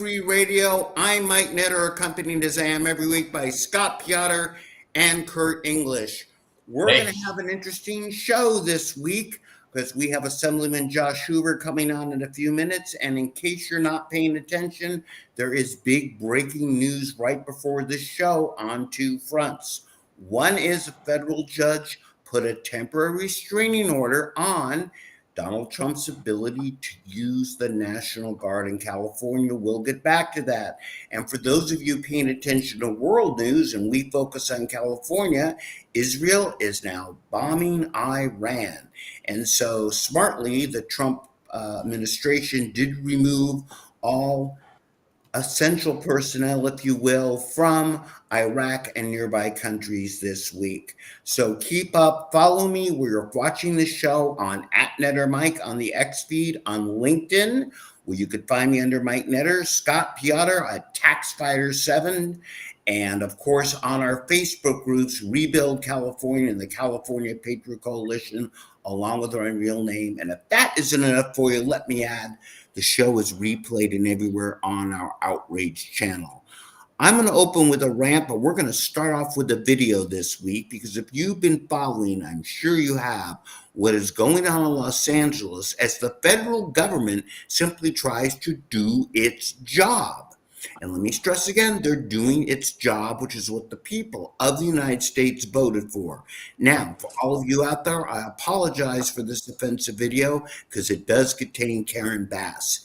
Free Radio. I'm Mike Netter, accompanied as I am every week by Scott Piotr and Kurt English. We're Hey. going to have an interesting show this week because we have Assemblyman Josh Hoover coming on in a few minutes. And in case you're not paying attention, there is big breaking news right before this show on two fronts. One is a federal judge put a temporary restraining order on Donald Trump's ability to use the National Guard in California. We'll get back to that. And for those of you paying attention to world news, and we focus on California, Israel is now bombing Iran. And so smartly, the Trump administration did remove all essential personnel, if you will, from Iraq and nearby countries this week. So keep up, follow me. We're watching the show on @NetterMike on the X feed, on LinkedIn, where you could find me under Mike Netter, Scott Piotr at TaxFighter7, and of course on our Facebook groups, Rebuild California and the California Patriot Coalition, along with our real name. And if that isn't enough for you, let me add, the show is replayed and everywhere on our Outrage channel. I'm going to open with a rant, but we're going to start off with a video this week because if you've been following, I'm sure you have, what is going on in Los Angeles as the federal government simply tries to do its job. And let me stress again, they're doing its job, which is what the people of the United States voted for. Now, for all of you out there, I apologize for this offensive video because it does contain Karen Bass.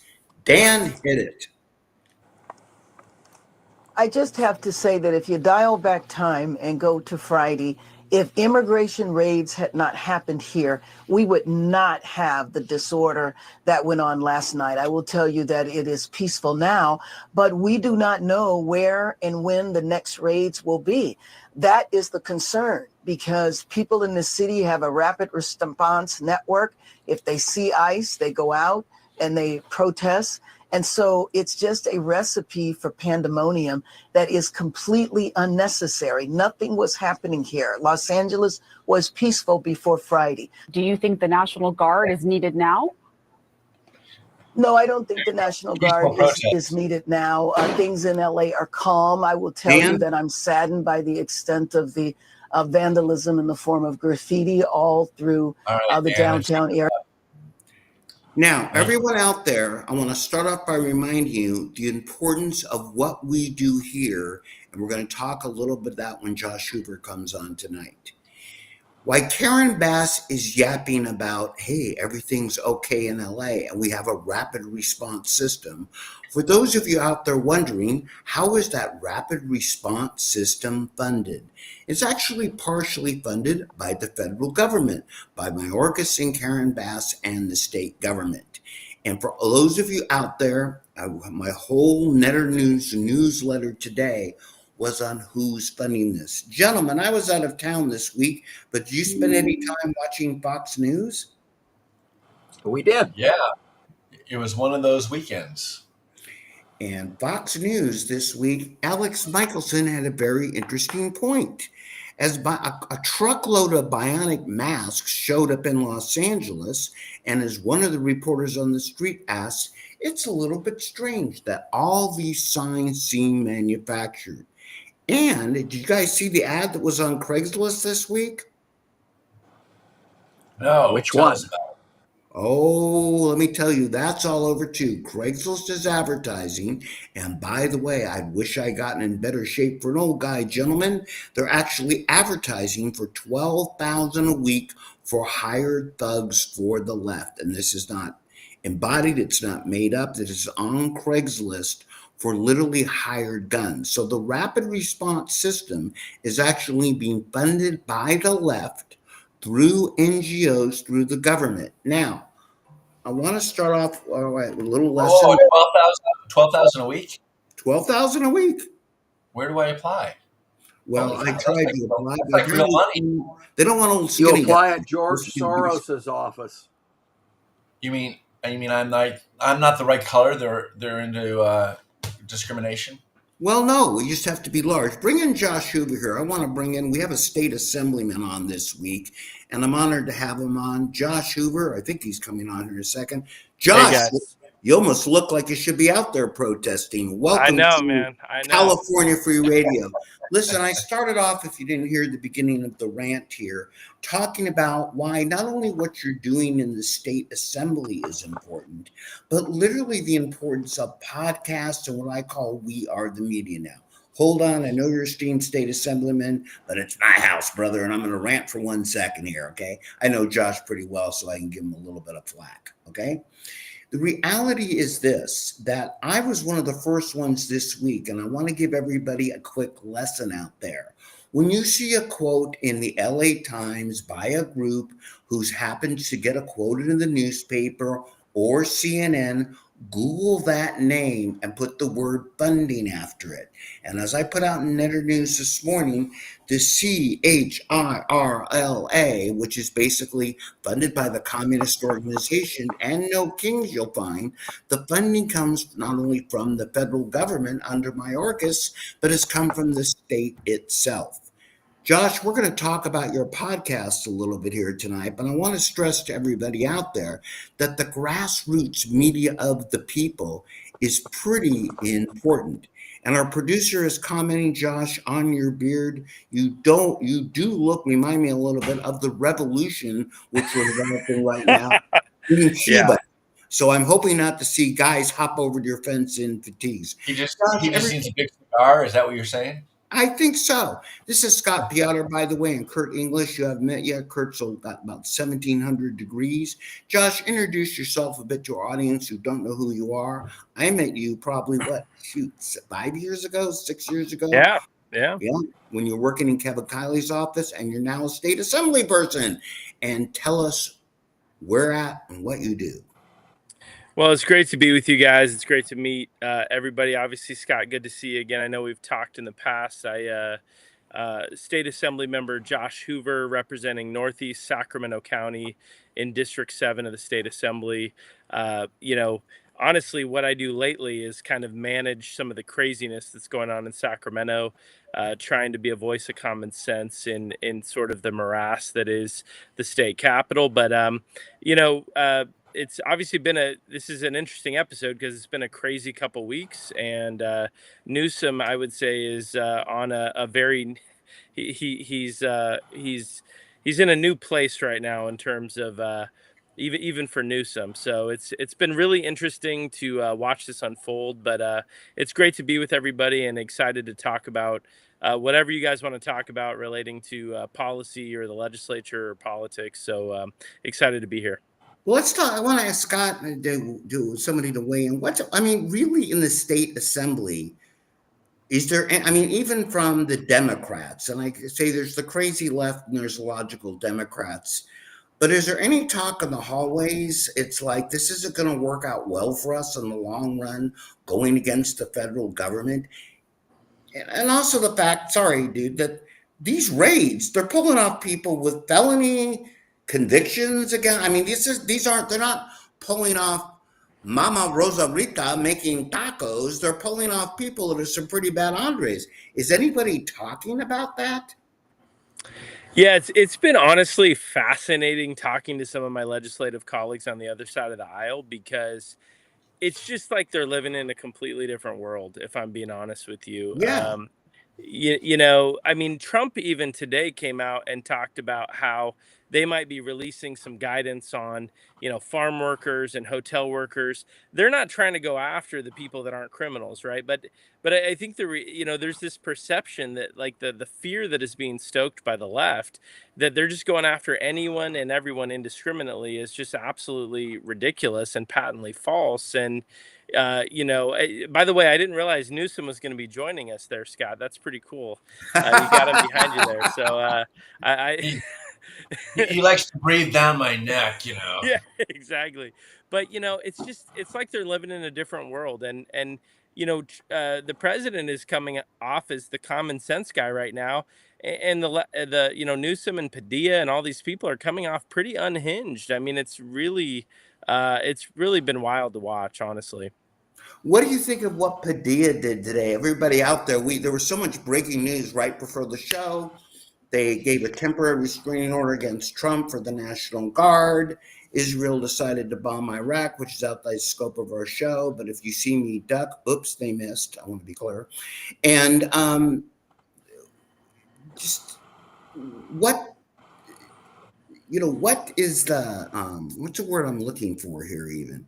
Dan, hit it. I just have to say that if you dial back time and go to Friday, if immigration raids had not happened here, we would not have the disorder that went on last night. I will tell you that it is peaceful now, but we do not know where and when the next raids will be. That is the concern because people in the city have a rapid response network. If they see ICE, they go out and they protest. And so it's just a recipe for pandemonium that is completely unnecessary. Nothing was happening here. Los Angeles was peaceful before Friday. Do you think the National Guard is needed now? No, I don't think the National Guard is needed now. Things in LA are calm. I will tell you that I'm saddened by the extent of the vandalism in the form of graffiti all through the downtown area. Now, everyone out there, I want to start off by reminding you the importance of what we do here, and we're going to talk a little bit about when Josh Hoover comes on tonight. Why Karen Bass is yapping about, hey, everything's okay in LA, and we have a rapid response system. For those of you out there wondering, how is that rapid response system funded? It's actually partially funded by the federal government, by Mayorkas and Karen Bass and the state government. And for those of you out there, my whole Netter News newsletter today was on who's funding this. Gentlemen, I was out of town this week, but did you spend any time watching Fox News? We did. Yeah, it was one of those weekends. And Fox News this week, Alex Michelson had a very interesting point. As a truckload of bionic masks showed up in Los Angeles, and as one of the reporters on the street asked, it's a little bit strange that all these signs seem manufactured. And did you guys see the ad that was on Craigslist this week? No, which one? Oh, let me tell you, that's all over too. Craigslist is advertising. And by the way, I wish I gotten in better shape for an old guy, gentlemen. They're actually advertising for $12,000 a week for hired thugs for the left. And this is not embodied. It's not made up. This is on Craigslist for literally hired guns. So the rapid response system is actually being funded by the left through NGOs, through the government. Now, I want to start off with a little lesson. Oh, 12,000 a week? 12,000 a week. Where do I apply? Well, I tried to apply. That's like real money. They don't want old skinny. You apply at George Soros's office. You mean I'm not the right color? They're into discrimination? Well, no, we just have to be large. Bring in Josh Hoover here. I want to bring in, we have a state assemblyman on this week, and I'm honored to have him on. Josh Hoover, I think he's coming on here in a second. Josh, Hey, You almost look like you should be out there protesting. Welcome I know, to man. I know. California Free Radio. Listen, I started off, if you didn't hear the beginning of the rant here, talking about why not only what you're doing in the state assembly is important, but literally the importance of podcasts and what I call We Are the Media now. Hold on, I know you're esteemed state assemblyman, but it's my house, brother, and I'm going to rant for 1 second here, okay? I know Josh pretty well, so I can give him a little bit of flack, okay? The reality is this, that I was one of the first ones this week, and I want to give everybody a quick lesson out there. When you see a quote in the LA Times by a group who's happened to get a quoted in the newspaper or CNN, Google that name and put the word funding after it. And as I put out in Netter News this morning, the CHIRLA, which is basically funded by the communist organization and no kings you'll find, the funding comes not only from the federal government under Mayorkas, but has come from the state itself. Josh, we're going to talk about your podcast a little bit here tonight, but I want to stress to everybody out there that the grassroots media of the people is pretty important. And our producer is commenting, Josh, on your beard. You do remind me a little bit of the revolution, which we're developing right now in Cuba. Yeah. So I'm hoping not to see guys hop over your fence in fatigues. He just needs a big cigar. Is that what you're saying? I think so. This is Scott Piotr, by the way, and Kurt English. You have met yet. Kurt's got about 1,700 degrees. Josh, introduce yourself a bit to our audience who don't know who you are. I met you probably, 5 years ago, 6 years ago? Yeah. When you're working in Kevin Kiley's office, and you're now a state assembly person. And tell us where at and what you do. Well, it's great to be with you guys. It's great to meet everybody. Obviously, Scott, good to see you again. I know we've talked in the past. State Assembly member Josh Hoover, representing Northeast Sacramento County in District 7 of the State Assembly. Honestly, what I do lately is kind of manage some of the craziness that's going on in Sacramento, trying to be a voice of common sense in sort of the morass that is the state capitol. But, it's obviously this is an interesting episode because it's been a crazy couple weeks, and Newsom, I would say, is on a very he's in a new place right now in terms of even for Newsom. So it's been really interesting to watch this unfold, but it's great to be with everybody and excited to talk about whatever you guys want to talk about relating to policy or the legislature or politics. So excited to be here. Well, let's talk. I want to ask Scott do somebody to weigh in. Really in the state assembly, is there, even from the Democrats, and I say there's the crazy left and there's logical Democrats, but is there any talk in the hallways? It's like, this isn't going to work out well for us in the long run, going against the federal government. And also the fact, that these raids, they're pulling off people with felony convictions again. They're not pulling off Mama Rosarita making tacos. They're pulling off people that are some pretty bad Andres. Is anybody talking about that? Yeah, it's been honestly fascinating talking to some of my legislative colleagues on the other side of the aisle, because it's just like they're living in a completely different world, if I'm being honest with you. Yeah. Trump even today came out and talked about how they might be releasing some guidance on, farm workers and hotel workers. They're not trying to go after the people that aren't criminals, right? But I think there's this perception that, like, the fear that is being stoked by the left, that they're just going after anyone and everyone indiscriminately, is just absolutely ridiculous and patently false. And by the way, I didn't realize Newsom was going to be joining us there, Scott. That's pretty cool. You got him behind you there. So He likes to breathe down my neck, Yeah, exactly. But it's like they're living in a different world, and the president is coming off as the common sense guy right now, and the Newsom and Padilla and all these people are coming off pretty unhinged. It's really been wild to watch, honestly. What do you think of what Padilla did today? Everybody out there, there was so much breaking news right before the show They gave a temporary restraining order against Trump for the National Guard. Israel decided to bomb Iraq, which is outside the scope of our show. But if you see me duck, oops, they missed. I want to be clear. And just what what is the what's the word I'm looking for here? Even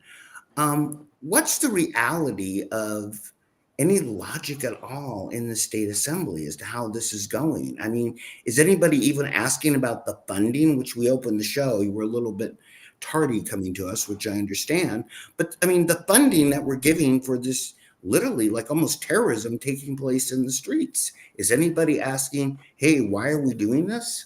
what's the reality of any logic at all in the state assembly as to how this is going? I mean, is anybody even asking about the funding, which we opened the show? You were a little bit tardy coming to us, which I understand. But I mean, the funding that we're giving for this literally like almost terrorism taking place in the streets. Is anybody asking, hey, why are we doing this?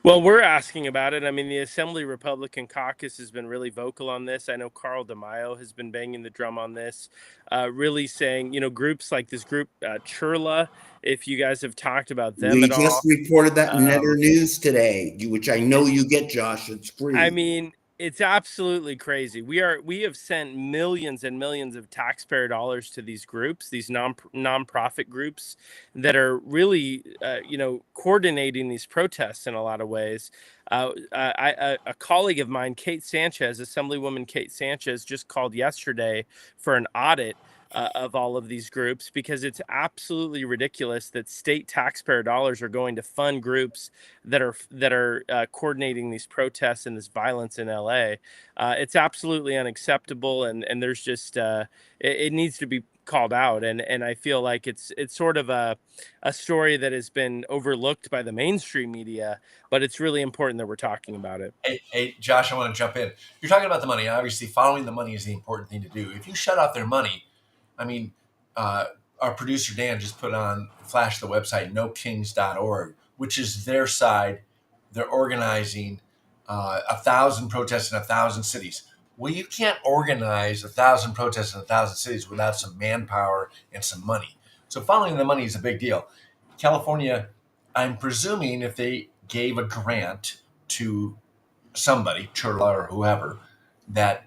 Well, we're asking about it. I mean, the Assembly Republican Caucus has been really vocal on this. I know Carl DeMaio has been banging the drum on this, really saying, groups like this group, Churla, if you guys have talked about them We at just all. reported that in Netter News today, which I know you get, Josh. It's free. I mean, it's absolutely crazy. We have sent millions and millions of taxpayer dollars to these groups, these nonprofit groups that are really, coordinating these protests in a lot of ways. A colleague of mine, Kate Sanchez, Assemblywoman Kate Sanchez, just called yesterday for an audit of all of these groups because it's absolutely ridiculous that state taxpayer dollars are going to fund groups that are coordinating these protests and this violence in LA. It's absolutely unacceptable, and there's just it needs to be called out, and I feel like it's sort of a story that has been overlooked by the mainstream media, but it's really important that we're talking about it. Hey, Josh, I want to jump in. You're talking about the money. Obviously, following the money is the important thing to do. If you shut off their money, I mean, our producer Dan just put on flash the website nokings.org, which is their side. They're organizing 1,000 protests in 1,000 cities. Well, you can't organize 1,000 protests in 1,000 cities without some manpower and some money. So following the money is a big deal. California, I'm presuming if they gave a grant to somebody, Churla or whoever, that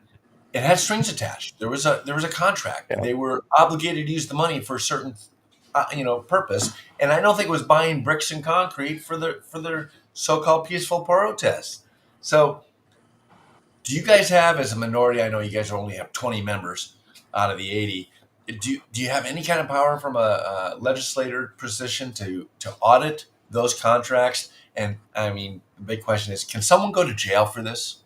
it had strings attached. There was a contract. Yeah. They were obligated to use the money for a certain purpose, and I don't think it was buying bricks and concrete for their so-called peaceful protests. So, do you guys have, as a minority? I know you guys only have 20 members out of the 80. Do you have any kind of power from a legislator position to audit those contracts? And I mean, the big question is, can someone go to jail for this?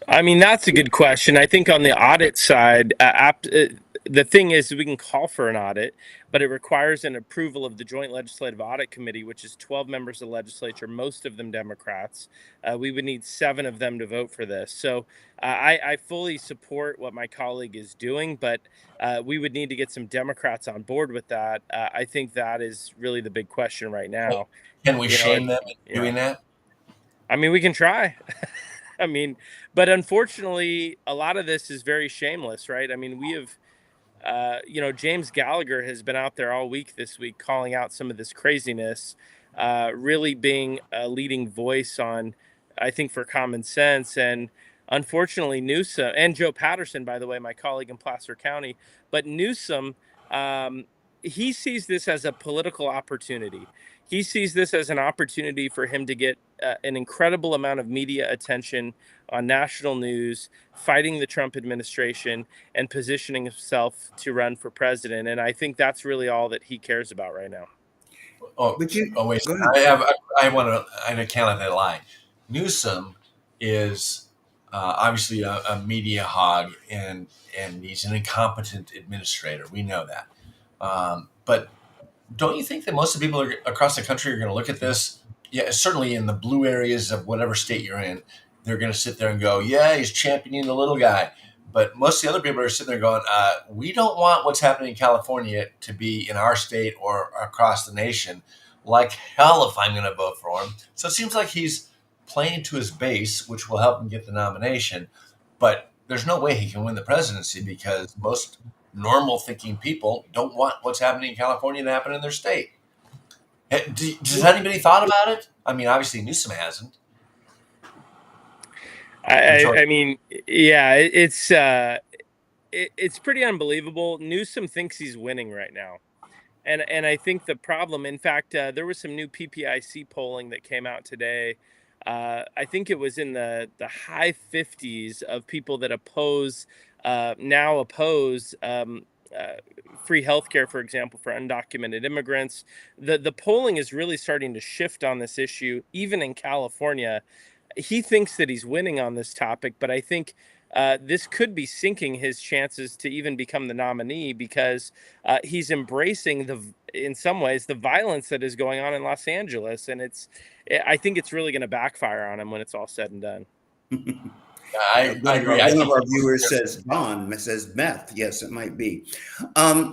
I mean, that's a good question. I think on the audit side, the thing is we can call for an audit, but it requires an approval of the Joint Legislative Audit Committee, which is 12 members of the legislature, most of them Democrats. We would need 7 of them to vote for this. So I fully support what my colleague is doing, but we would need to get some Democrats on board with that. I think that is really the big question right now. Can we shame them in doing that? I mean, we can try. I mean, but unfortunately, a lot of this is very shameless, right? I mean, we have, James Gallagher has been out there all week this week calling out some of this craziness, really being a leading voice on, I think, for common sense. And unfortunately, Newsom and Joe Patterson, by the way, my colleague in Placer County, but Newsom, he sees this as a political opportunity. He sees this as an opportunity for him to get an incredible amount of media attention on national news, fighting the Trump administration and positioning himself to run for president. And I think that's really all that he cares about right now. But wait. go ahead. I can't let that lie. Newsom is obviously a media hog, and he's an incompetent administrator. We know that. But don't you think that most of the people across the country are going to look at this? Yeah, certainly in the blue areas of whatever state you're in, they're going to sit there and go, yeah, he's championing the little guy. But most of the other people are sitting there going, we don't want what's happening in California to be in our state or across the nation. Like hell if I'm going to vote for him. So it seems like he's playing to his base, which will help him get the nomination. But there's no way he can win the presidency because most normal thinking people don't want what's happening in California to happen in their state. Has anybody thought about it? I mean, obviously Newsom hasn't. I mean, yeah, it's pretty unbelievable. Newsom thinks he's winning right now. And I think the problem, in fact, there was some new PPIC polling that came out today. I think it was in the high 50s of people that now oppose uh, free healthcare, for example, for undocumented immigrants. The polling is really starting to shift on this issue, even in California. He thinks that he's winning on this topic, but I think this could be sinking his chances to even become the nominee because he's embracing in some ways, the violence that is going on in Los Angeles, and I think it's really going to backfire on him when it's all said and done. I agree. One of our viewers says Don, says meth. Yes, it might be. I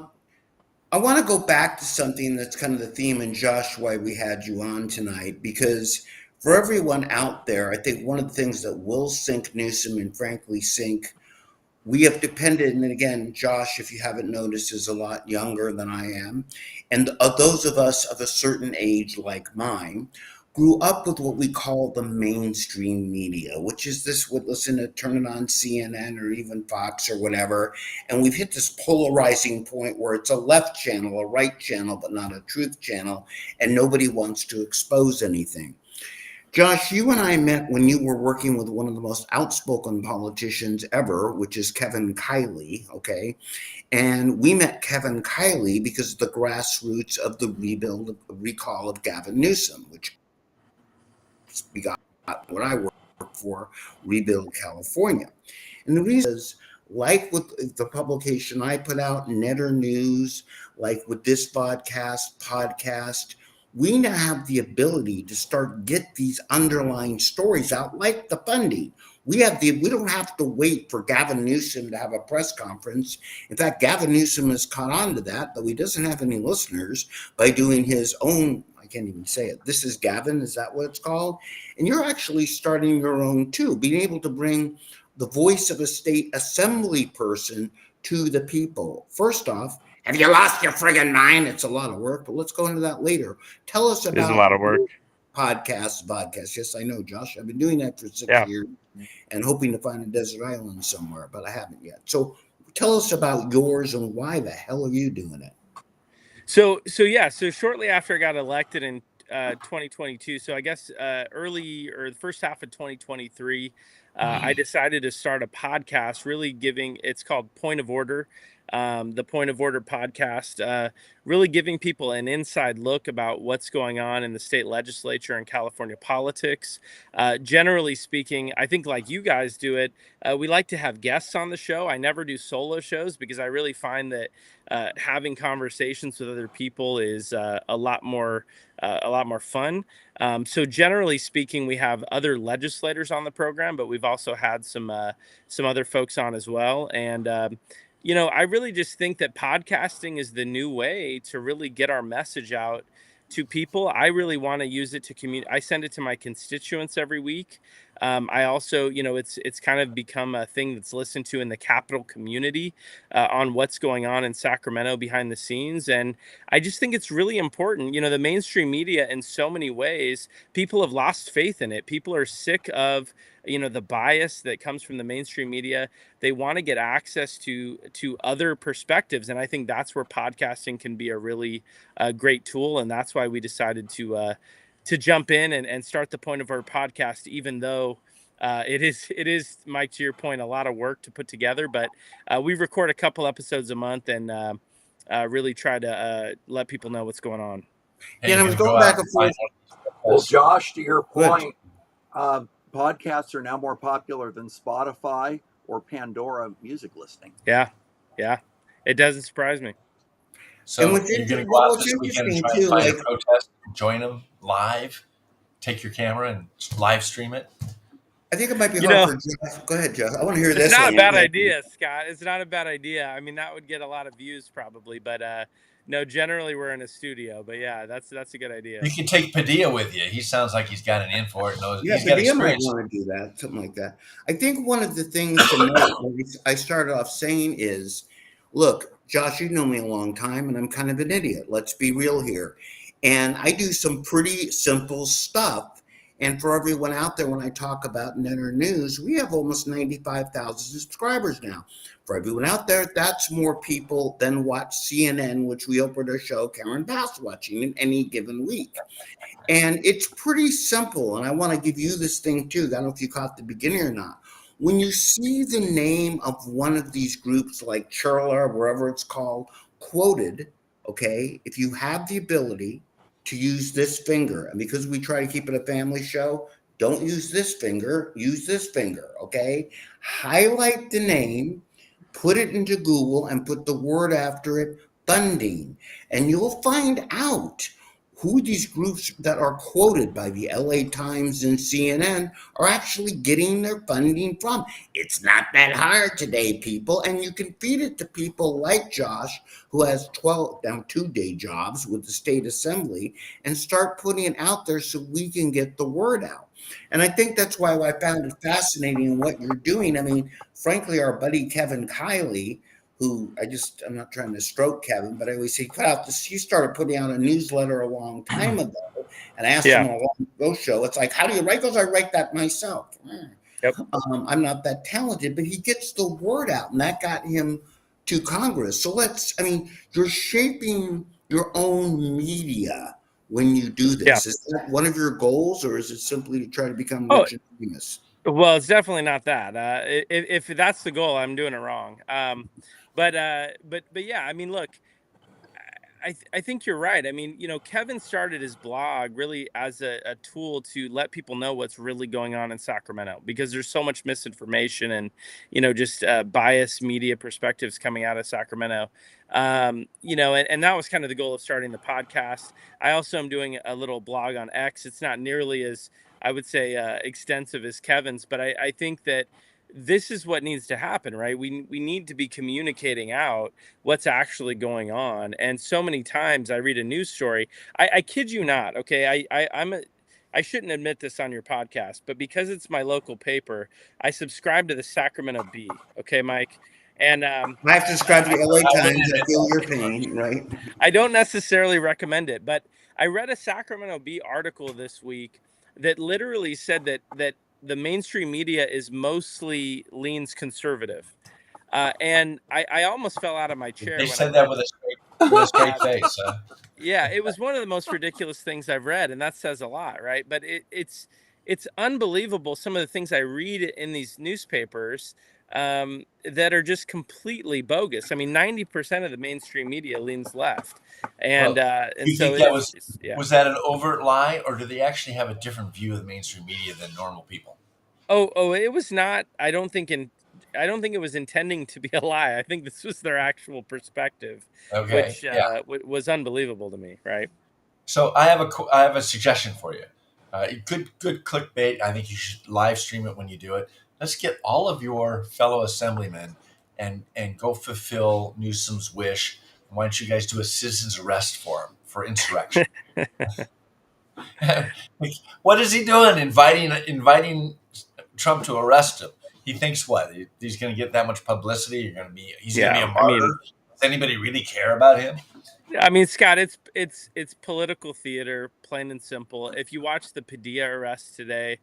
want to go back to something that's kind of the theme, and Josh, why we had you on tonight, because for everyone out there, I think one of the things that will sink Newsom and frankly sink, we have depended, and again, Josh, if you haven't noticed, is a lot younger than I am. And those of us of a certain age like mine grew up with what we call the mainstream media, which is this would listen to turn it on CNN or even Fox or whatever. And we've hit this polarizing point where it's a left channel, a right channel, but not a truth channel. And nobody wants to expose anything. Josh, you and I met when you were working with one of the most outspoken politicians ever, which is Kevin Kiley, okay? And we met Kevin Kiley because of the grassroots of the recall of Gavin Newsom, which we got what I work for, Rebuild California. And the reason is, like with the publication I put out, Netter News, like with this podcast, we now have the ability to start get these underlying stories out, like the funding. We don't have to wait for Gavin Newsom to have a press conference. In fact, Gavin Newsom has caught on to that, though he doesn't have any listeners, by doing his own, I can't even say it. This is Gavin, is that what it's called? And you're actually starting your own too, being able to bring the voice of a state assembly person to the people. First off, have you lost your friggin' mind? It's a lot of work, but let's go into that later. Tell us about It's a lot of work. Podcasts. Yes, I know, Josh. I've been doing that for 6 years and hoping to find a desert island somewhere, but I haven't yet. So tell us about yours and why the hell are you doing it? So shortly after I got elected in 2022, so I guess early or the first half of 2023, I decided to start a podcast, it's called Point of Order. The Point of Order podcast, really giving people an inside look about what's going on in the state legislature and California politics. Generally speaking, I think like you guys do it, we like to have guests on the show. I never do solo shows because I really find that having conversations with other people is a lot more fun. So generally speaking, we have other legislators on the program, but we've also had some other folks on as well. And I really just think that podcasting is the new way to really get our message out to people. I really want to use it to communicate. I send it to my constituents every week. I also, it's kind of become a thing that's listened to in the Capitol community on what's going on in Sacramento behind the scenes. And I just think it's really important. The mainstream media, in so many ways, people have lost faith in it. People are sick of, the bias that comes from the mainstream media. They want to get access to other perspectives. And I think that's where podcasting can be a really great tool. And that's why we decided to jump in and start the Point of Order podcast, even though it is, Mike, to your point, a lot of work to put together. But we record a couple episodes a month and really try to let people know what's going on. And I was going back and forth. Well, Josh, to your point, podcasts are now more popular than Spotify or Pandora music listing. Yeah. It doesn't surprise me. So you're going to go out this weekend and try to find a protest, join them live, take your camera and live stream it? I think it might be hard for Jeff. Go ahead, Jeff. I want to hear this. It's not a bad idea, Scott. It's not a bad idea. I mean, that would get a lot of views probably, but no, generally we're in a studio. But yeah, that's a good idea. You can take Padilla with you. He sounds like he's got an in for it. Yeah, Padilla might want to do that, something like that. I think one of the things I started off saying is, look, Josh, you know me a long time, and I'm kind of an idiot. Let's be real here. And I do some pretty simple stuff. And for everyone out there, when I talk about Netter News, we have almost 95,000 subscribers now. For everyone out there, that's more people than watch CNN, which we opened our show, Karen Bass, watching in any given week. And it's pretty simple. And I want to give you this thing too. I don't know if you caught the beginning or not. When you see the name of one of these groups like Churla or wherever it's called quoted, okay, if you have the ability to use this finger, and because we try to keep it a family show, don't use this finger, use this finger, okay? Highlight the name, put it into Google, and put the word after it, funding, and you'll find out who these groups that are quoted by the LA Times and CNN are actually getting their funding from. It's not that hard today, people, and you can feed it to people like Josh, who has 2 day jobs with the state assembly, and start putting it out there so we can get the word out. And I think that's why I found it fascinating in what you're doing. I mean, frankly, our buddy Kevin Kiley, who I'm not trying to stroke Kevin, but I always say, he started putting out a newsletter a long time ago, and I asked him on a long ago show, it's like, how do you write those? I write that myself. Yep. I'm not that talented, but he gets the word out, and that got him to Congress. So you're shaping your own media when you do this. Yeah. Is that one of your goals, or is it simply to try to become rich and famous? Well, it's definitely not that. If that's the goal, I'm doing it wrong. But yeah, I mean, look, I think you're right. I mean, Kevin started his blog really as a tool to let people know what's really going on in Sacramento, because there's so much misinformation and, just biased media perspectives coming out of Sacramento. And that was kind of the goal of starting the podcast. I also am doing a little blog on X. It's not nearly as, I would say, extensive as Kevin's, but I think that this is what needs to happen, right? We need to be communicating out what's actually going on. And so many times I read a news story, I kid you not, okay, I shouldn't admit this on your podcast, but because it's my local paper, I subscribe to the Sacramento Bee. Okay, Mike. And I have to subscribe to the LA Times. I feel your pain, right? I don't necessarily recommend it, but I read a Sacramento Bee article this week that literally said that the mainstream media is mostly leans conservative. And I almost fell out of my chair. They when said that with a straight face. Yeah, it was one of the most ridiculous things I've read, and that says a lot, right? But it's unbelievable, some of the things I read in these newspapers that are just completely bogus. I mean, 90% of the mainstream media leans left, and you so think that was that an overt lie, or do they actually have a different view of the mainstream media than normal people? Oh, it was not. I don't think it was intending to be a lie. I think this was their actual perspective, which was unbelievable to me, right? So I have a suggestion for you. Good clickbait. I think you should live stream it when you do it. Let's get all of your fellow assemblymen and go fulfill Newsom's wish. Why don't you guys do a citizen's arrest for him for insurrection? What is he doing? Inviting Trump to arrest him. He thinks what? He's going to get that much publicity. He's going to be a martyr. Does anybody really care about him? I mean, Scott, it's political theater, plain and simple. If you watch the Padilla arrest today,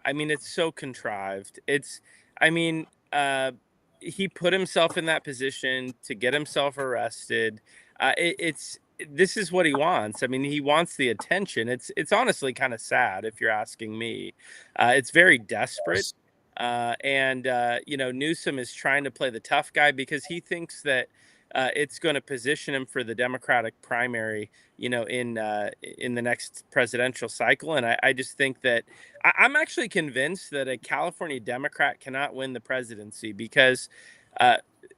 I mean, it's so contrived. He put himself in that position to get himself arrested. This is what he wants. I mean, he wants the attention. It's honestly kind of sad if you're asking me. It's very desperate. Newsom is trying to play the tough guy because he thinks that it's going to position him for the Democratic primary, in the next presidential cycle. And I just think that I'm actually convinced that a California Democrat cannot win the presidency because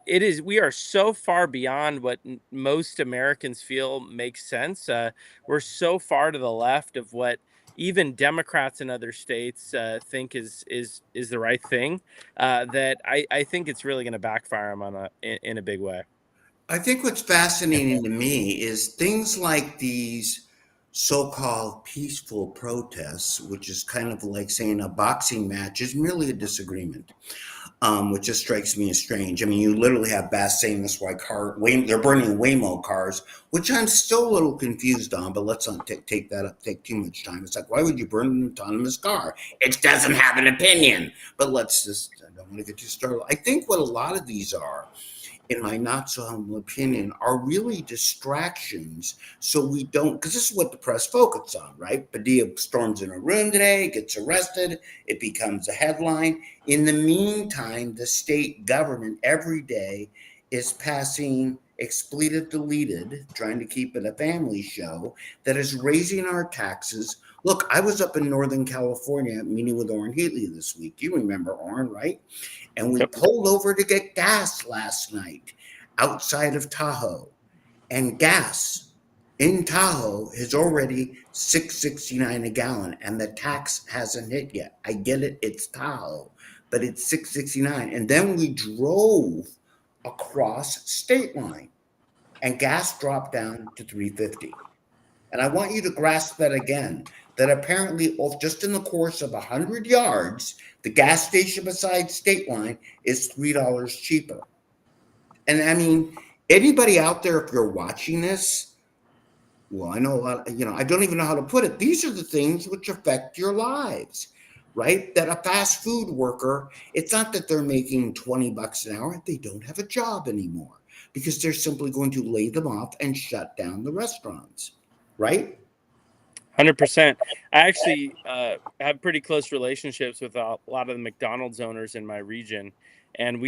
we are so far beyond what most Americans feel makes sense. We're so far to the left of what even Democrats in other states think is the right thing that I think it's really going to backfire him in a big way. I think what's fascinating to me is things like these so-called peaceful protests, which is kind of like saying a boxing match is merely a disagreement. which just strikes me as strange. I mean, you literally have Bass saying this why they're burning Waymo cars, which I'm still a little confused on, but let's not take that up, take too much time. It's like, why would you burn an autonomous car? It doesn't have an opinion, but I don't want to get too started. I think what a lot of these are, in my not so humble opinion, are really distractions. So we don't, because this is what the press focuses on, right? Padilla storms in a room today, gets arrested, it becomes a headline. In the meantime, the state government every day is passing expletive deleted, trying to keep it a family show, that is raising our taxes. Look, I was up in Northern California meeting with Orrin Heatley this week. You remember Orrin, right? And we pulled over to get gas last night outside of Tahoe. And gas in Tahoe is already $6.69 a gallon, and the tax hasn't hit yet. I get it, it's Tahoe, but it's $6.69. And then we drove across state line, and gas dropped down to $3.50. And I want you to grasp that again, that apparently just in the course of 100 yards, the gas station beside State Line is $3 cheaper. And I mean, anybody out there, if you're watching this, well, I know a lot, I don't even know how to put it. These are the things which affect your lives, right? That a fast food worker, it's not that they're making $20 an hour. They don't have a job anymore because they're simply going to lay them off and shut down the restaurants, right? 100%. I actually have pretty close relationships with a lot of the McDonald's owners in my region, and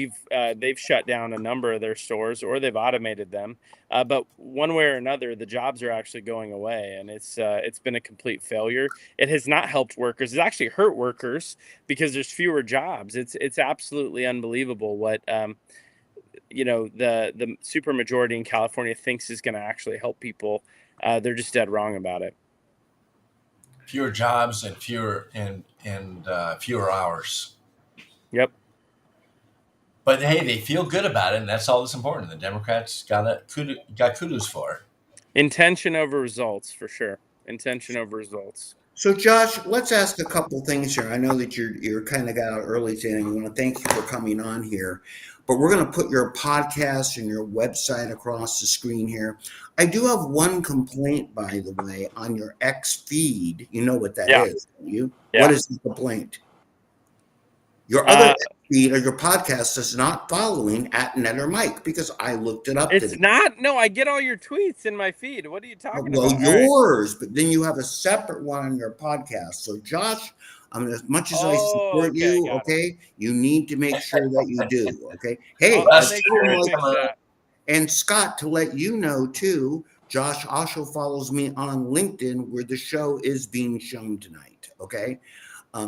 they've shut down a number of their stores or they've automated them. But one way or another, the jobs are actually going away, and it's been a complete failure. It has not helped workers. It's actually hurt workers because there's fewer jobs. It's absolutely unbelievable what the supermajority in California thinks is going to actually help people. They're just dead wrong about it. Fewer jobs and fewer hours. Yep. But hey, they feel good about it, and that's all that's important. The Democrats got kudos for it. Intention over results, for sure. Intention over results. So, Josh, let's ask a couple things here. I know that you're kind of got out early today, and I want to thank you for coming on here. But we're going to put your podcast and your website across the screen here. I do have one complaint, by the way, on your X feed. You know what that is, don't you? Yeah. What is the complaint? Your other feed or your podcast is not following @Netter Mike, because I looked it up. It's not. No, I get all your tweets in my feed. What are you talking about? Well, yours, but then you have a separate one on your podcast. So, Josh, as much as I support you, okay, you need to make sure that you do. Okay. Hey, and Scott, to let you know too, Josh also follows me on LinkedIn, where the show is being shown tonight. Okay.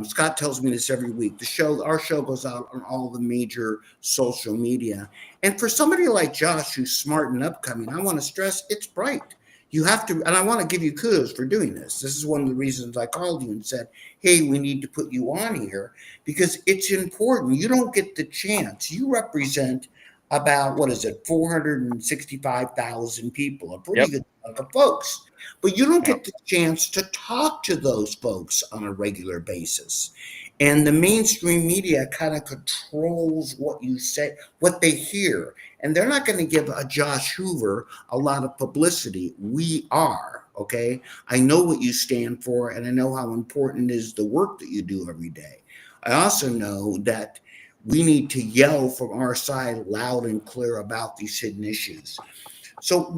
Scott tells me this every week. Our show goes out on all the major social media. And for somebody like Josh, who's smart and upcoming, I want to stress it's bright. You have to, and I want to give you kudos for doing this. This is one of the reasons I called you and said, hey, we need to put you on here, because it's important. You don't get the chance. You represent about, 465,000 people, a pretty good chunk of folks. But you don't get the chance to talk to those folks on a regular basis. And the mainstream media kind of controls what you say, what they hear. And they're not going to give a Josh Hoover a lot of publicity. We are, okay? I know what you stand for, and I know how important is the work that you do every day. I also know that we need to yell from our side loud and clear about these hidden issues. So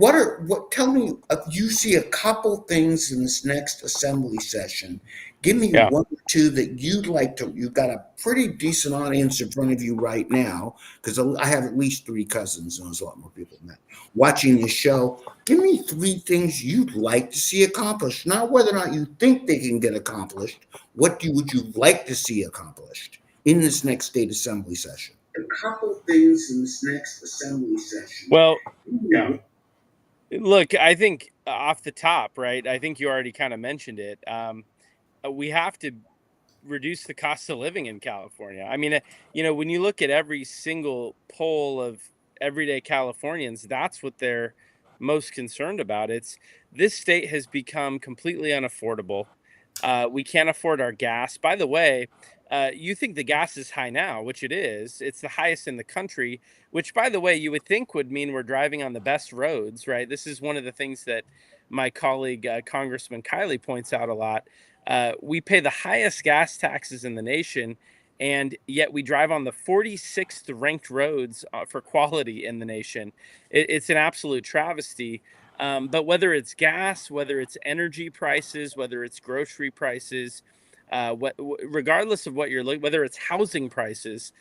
tell me if you see a couple things in this next assembly session. Give me one or two that you'd like to. You've got a pretty decent audience in front of you right now, because I have at least 3 cousins, and there's a lot more people than that watching this show. Give me 3 things you'd like to see accomplished. Not whether or not you think they can get accomplished. Would you like to see accomplished in this next state assembly session? A couple things in this next assembly session. Well, look, I think off the top, right? I think you already kind of mentioned it. We have to reduce the cost of living in California. I mean, when you look at every single poll of everyday Californians, that's what they're most concerned about. This state has become completely unaffordable. We can't afford our gas. By the way, you think the gas is high now, which it is. It's the highest in the country, which, by the way, you would think would mean we're driving on the best roads, right? This is one of the things that my colleague, Congressman Kiley, points out a lot. We pay the highest gas taxes in the nation, and yet we drive on the 46th ranked roads for quality in the nation. It's an absolute travesty. But whether it's gas, whether it's energy prices, whether it's grocery prices, regardless of what you're looking, whether it's housing prices,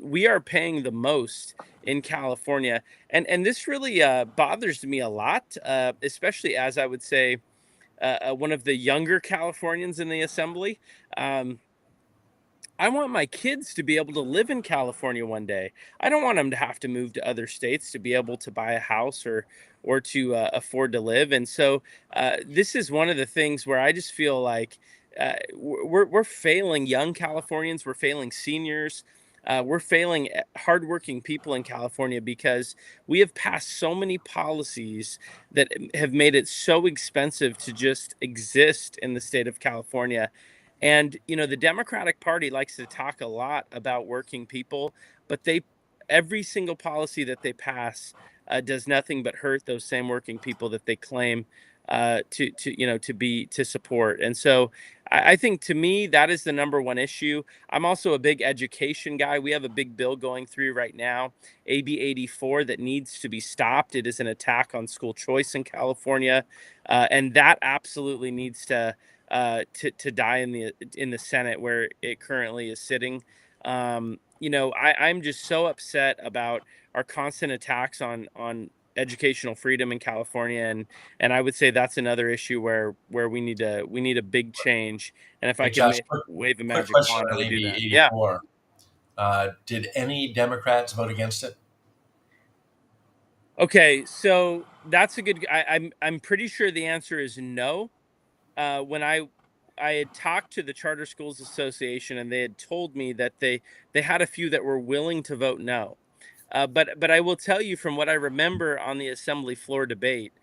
we are paying the most in California, and this really bothers me a lot, especially as I would say one of the younger Californians in the assembly. I want my kids to be able to live in California one day. I don't want them to have to move to other states to be able to buy a house or to afford to live. And so this is one of the things where I just feel like we're failing young Californians, we're failing seniors, we're failing hardworking people in California because we have passed so many policies that have made it so expensive to just exist in the state of California. And the Democratic Party likes to talk a lot about working people, but every single policy that they pass does nothing but hurt those same working people that they claim to support. And so I think, to me, that is the number one issue. I'm also a big education guy. We have a big bill going through right now, AB 84, that needs to be stopped. It is an attack on school choice in California, and that absolutely needs to die in the Senate where it currently is sitting. I'm just so upset about our constant attacks on educational freedom in California, and I would say that's another issue where we need a big change. And if Hey, I Josh, can wave a quick magic question wand, I on would AB do that. Yeah. 84. Did any Democrats vote against it? Okay, so that's a good. I'm pretty sure the answer is no. When I had talked to the Charter Schools Association, and they had told me that they had a few that were willing to vote no. But I will tell you, from what I remember on the assembly floor debate,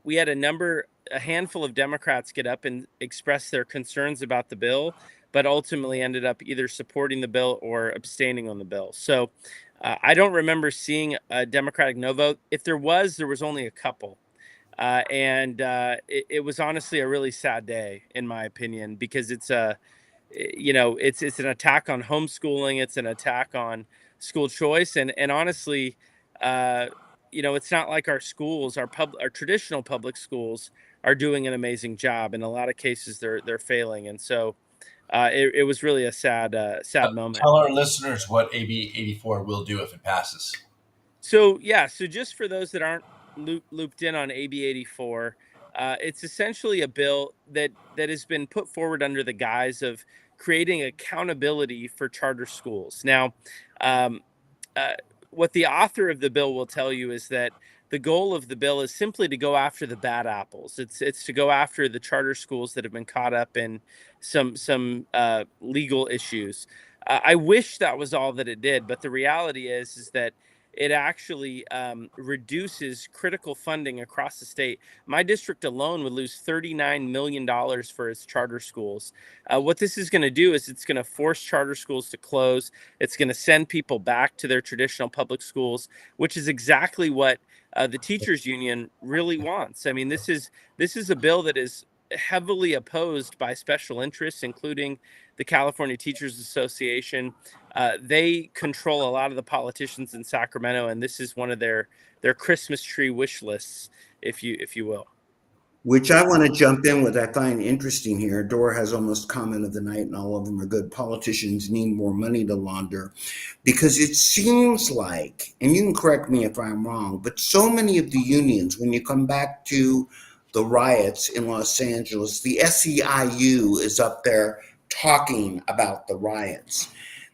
we had a handful of Democrats get up and express their concerns about the bill, but ultimately ended up either supporting the bill or abstaining on the bill. So I don't remember seeing a Democratic no vote. If there was only a couple. And it was honestly a really sad day, in my opinion, because it's an attack on homeschooling. It's an attack on school choice. And honestly, it's not like our schools, our traditional public schools are doing an amazing job. In a lot of cases, they're failing. And so it was really a sad moment. Tell our listeners what AB 84 will do if it passes. So just for those that aren't looped in on AB 84, it's essentially a bill that has been put forward under the guise of creating accountability for charter schools. Now, what the author of the bill will tell you is that the goal of the bill is simply to go after the bad apples. It's to go after the charter schools that have been caught up in some legal issues. I wish that was all that it did, but the reality is that it actually reduces critical funding across the state. My district alone would lose $39 million for its charter schools. What this is going to do is it's going to force charter schools to close. It's going to send people back to their traditional public schools, which is exactly what the teachers union really wants. I mean, this is a bill that is heavily opposed by special interests, including the California Teachers Association. They control a lot of the politicians in Sacramento, and this is one of their Christmas tree wish lists, if you will. Which I want to jump in with. I find interesting here. Dora has almost comment of the night, and all of them are good. Politicians need more money to launder, because it seems like, and you can correct me if I'm wrong, but so many of the unions, when you come back to the riots in Los Angeles, the SEIU is up there talking about the riots.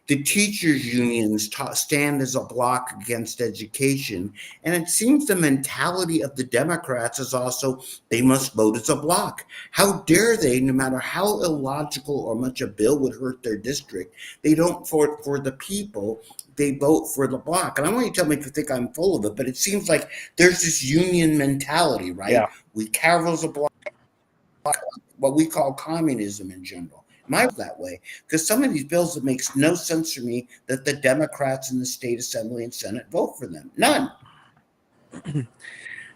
The teachers' unions stand as a block against education. And it seems the mentality of the Democrats is also they must vote as a block. How dare they, no matter how illogical or much a bill would hurt their district, they don't vote for the people, they vote for the block. And I want you to tell me if you think I'm full of it, but it seems like there's this union mentality, right? Yeah. We carve as a block, what we call communism in general. My that way, because some of these bills, it makes no sense for me that the Democrats in the state assembly and Senate vote for them. None.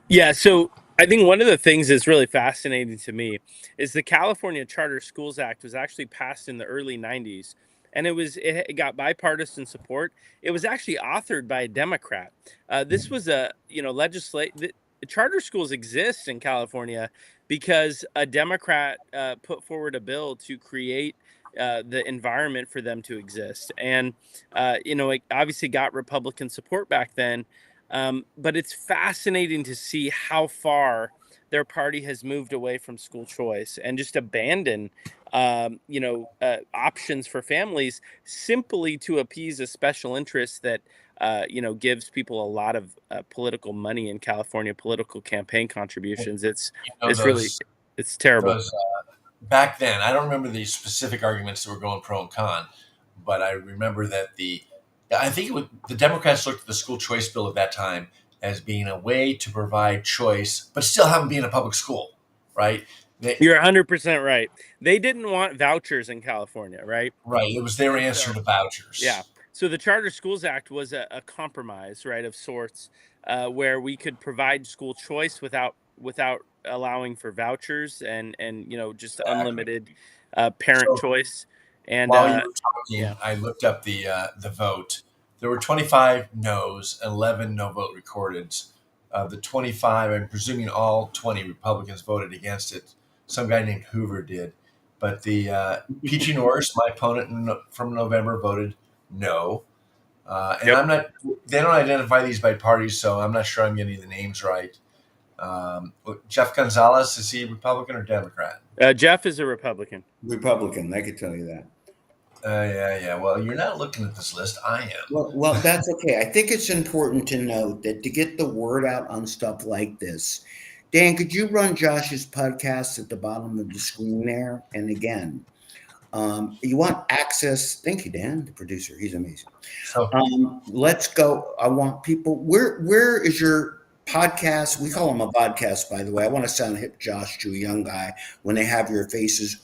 Yeah, so I think one of the things that's really fascinating to me is the California Charter Schools Act was actually passed in the early 90s, and it got bipartisan support. It was actually authored by a Democrat. This was a, charter schools exist in California because a Democrat put forward a bill to create the environment for them to exist. And it obviously got Republican support back then. But it's fascinating to see how far their party has moved away from school choice and just abandoned, options for families simply to appease a special interest that, gives people a lot of political money in California, political campaign contributions. It's really, Those it's terrible. those back then, I don't remember the specific arguments that were going pro and con, but I remember that I think the Democrats looked at the school choice bill at that time as being a way to provide choice, but still have them be in a public school, right? You're 100% right. They didn't want vouchers in California, right? Right. It was their answer to vouchers. Yeah. So the Charter Schools Act was a compromise, right, of sorts, where we could provide school choice without allowing for vouchers and just Exactly. unlimited parent choice. And while you were talking, yeah. I looked up the vote. There were 25 no's, 11 no vote recorded. The 25, I'm presuming all 20 Republicans voted against it. Some guy named Hoover did. But the PG Norris, my opponent from November, voted no. And Yep. they don't identify these by parties, so I'm not sure I'm getting the names right. Jeff Gonzalez, is he Republican or Democrat? Jeff is a Republican. Republican, I could tell you that. Yeah. Well, you're not looking at this list. I am. Well, that's okay. I think it's important to note that to get the word out on stuff like this, Dan, could you run Josh's podcast at the bottom of the screen there? And again, you want access. Thank you, Dan, the producer. He's amazing. So let's go. I want people. Where is your podcast? We call them a podcast, by the way. I want to sound hip, Josh, to a young guy when they have your faces.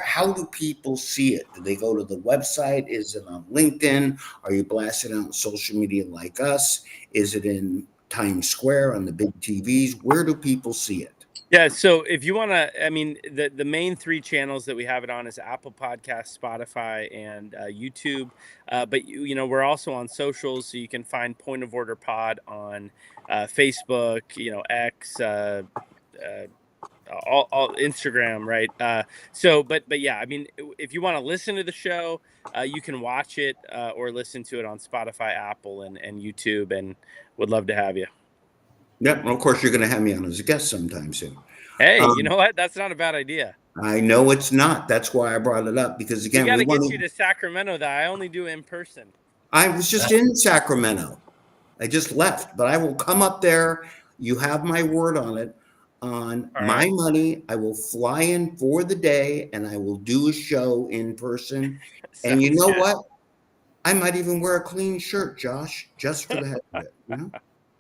How do people see it? Do they go to the website? Is it on LinkedIn? Are you blasting out on social media like us? Is it in Times Square on the big TVs? Where do people see it? Yeah, so if you want to, the main three channels that we have it on is Apple Podcasts, Spotify, and YouTube. But we're also on socials, so you can find Point of Order Pod on Facebook, X, all Instagram, right? But yeah, if you want to listen to the show, you can watch it or listen to it on Spotify, Apple, and YouTube, and would love to have you. Yep. And of course, you're going to have me on as a guest sometime soon. Hey, you know what? That's not a bad idea. I know it's not. That's why I brought it up, because again, we got to get you to Sacramento. That I only do in person. I was just in Sacramento. I just left, but I will come up there. You have my word on it. On my money, I will fly in for the day and I will do a show in person. And you know what? I might even wear a clean shirt, Josh, just for the heck of it. You know?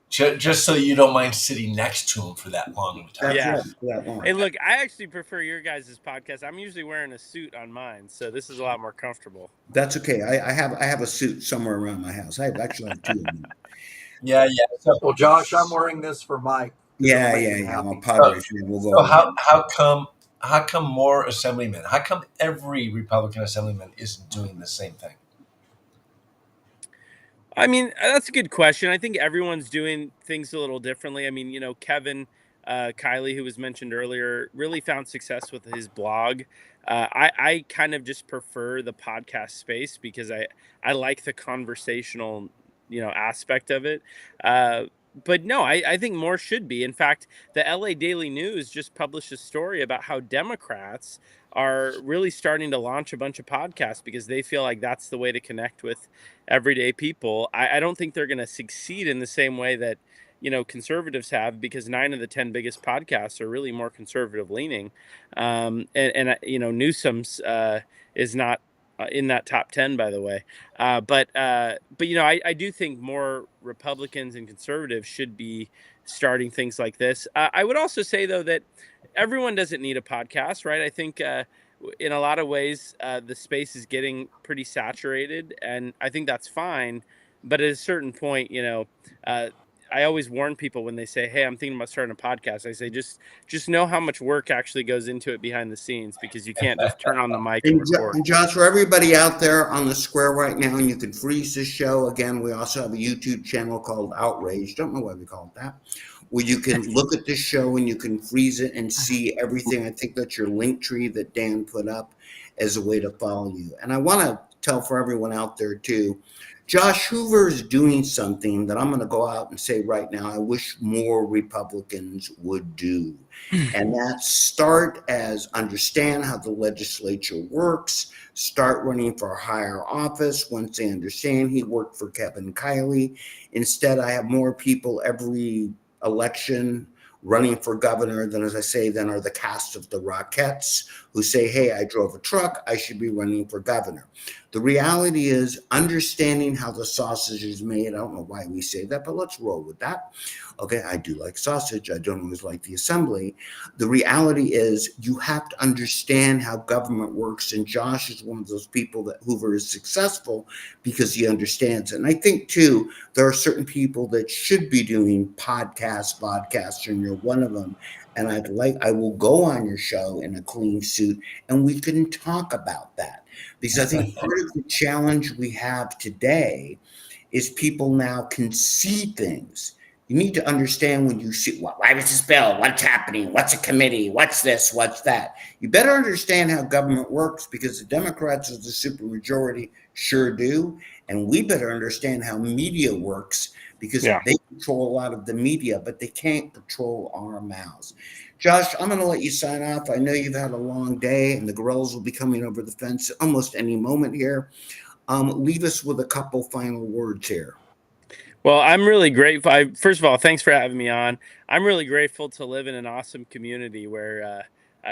Just so you don't mind sitting next to him for that long of a time. Yeah. That long. Hey, look, I actually prefer your guys' podcast. I'm usually wearing a suit on mine, so this is a lot more comfortable. That's okay. I have a suit somewhere around my house. I actually have two of them. Yeah. So, Well, Josh, I'm wearing this for Mike. Yeah. I'm a Padres fan. We'll go. So how come more assemblymen? How come every Republican assemblyman isn't doing the same thing? That's a good question. I think everyone's doing things a little differently. Kevin Kiley, who was mentioned earlier, really found success with his blog. I kind of just prefer the podcast space because I like the conversational, aspect of it. But no, I think more should be. In fact, the LA Daily News just published a story about how Democrats are really starting to launch a bunch of podcasts because they feel like that's the way to connect with everyday people. I don't think they're going to succeed in the same way that, conservatives have, because 9 of the 10 biggest podcasts are really more conservative leaning. Newsom's is not in that top 10, by the way. But I do think more Republicans and conservatives should be starting things like this. I would also say, though, that everyone doesn't need a podcast, right? I think in a lot of ways, the space is getting pretty saturated, and I think that's fine. But at a certain point, I always warn people when they say, "Hey, I'm thinking about starting a podcast." I say, just know how much work actually goes into it behind the scenes, because you can't just turn on the mic and record. And Josh, for everybody out there on the square right now, and you can freeze this show. Again, we also have a YouTube channel called Outrage. Don't know why we call it that. Where you can look at this show and you can freeze it and see everything. I think that's your link tree that Dan put up as a way to follow you. And I want to tell for everyone out there too, Josh Hoover is doing something that I'm going to go out and say right now, I wish more Republicans would do. And that's start as understand how the legislature works, start running for a higher office once they understand. He worked for Kevin Kiley. Instead, I have more people every election running for governor than, as I say, than are the cast of the Rockettes who say, hey, I drove a truck, I should be running for governor. The reality is understanding how the sausage is made. I don't know why we say that, but let's roll with that. Okay, I do like sausage. I don't always like the assembly. The reality is you have to understand how government works, and Josh is one of those people that Hoover is successful because he understands it. And I think, too, there are certain people that should be doing vodcasts, and you're one of them. And I will go on your show in a clean suit, and we can talk about that. Because I think part of the challenge we have today is people now can see things. You need to understand when you see, why was this bill? What's happening? What's a committee? What's this? What's that? You better understand how government works, because the Democrats, as the supermajority, sure do. And we better understand how media works, because they control a lot of the media, but they can't control our mouths. Josh, I'm going to let you sign off. I know you've had a long day, and the Gorillas will be coming over the fence almost any moment here. Leave us with a couple final words here. Well, I'm really grateful. First of all, thanks for having me on. I'm really grateful to live in an awesome community where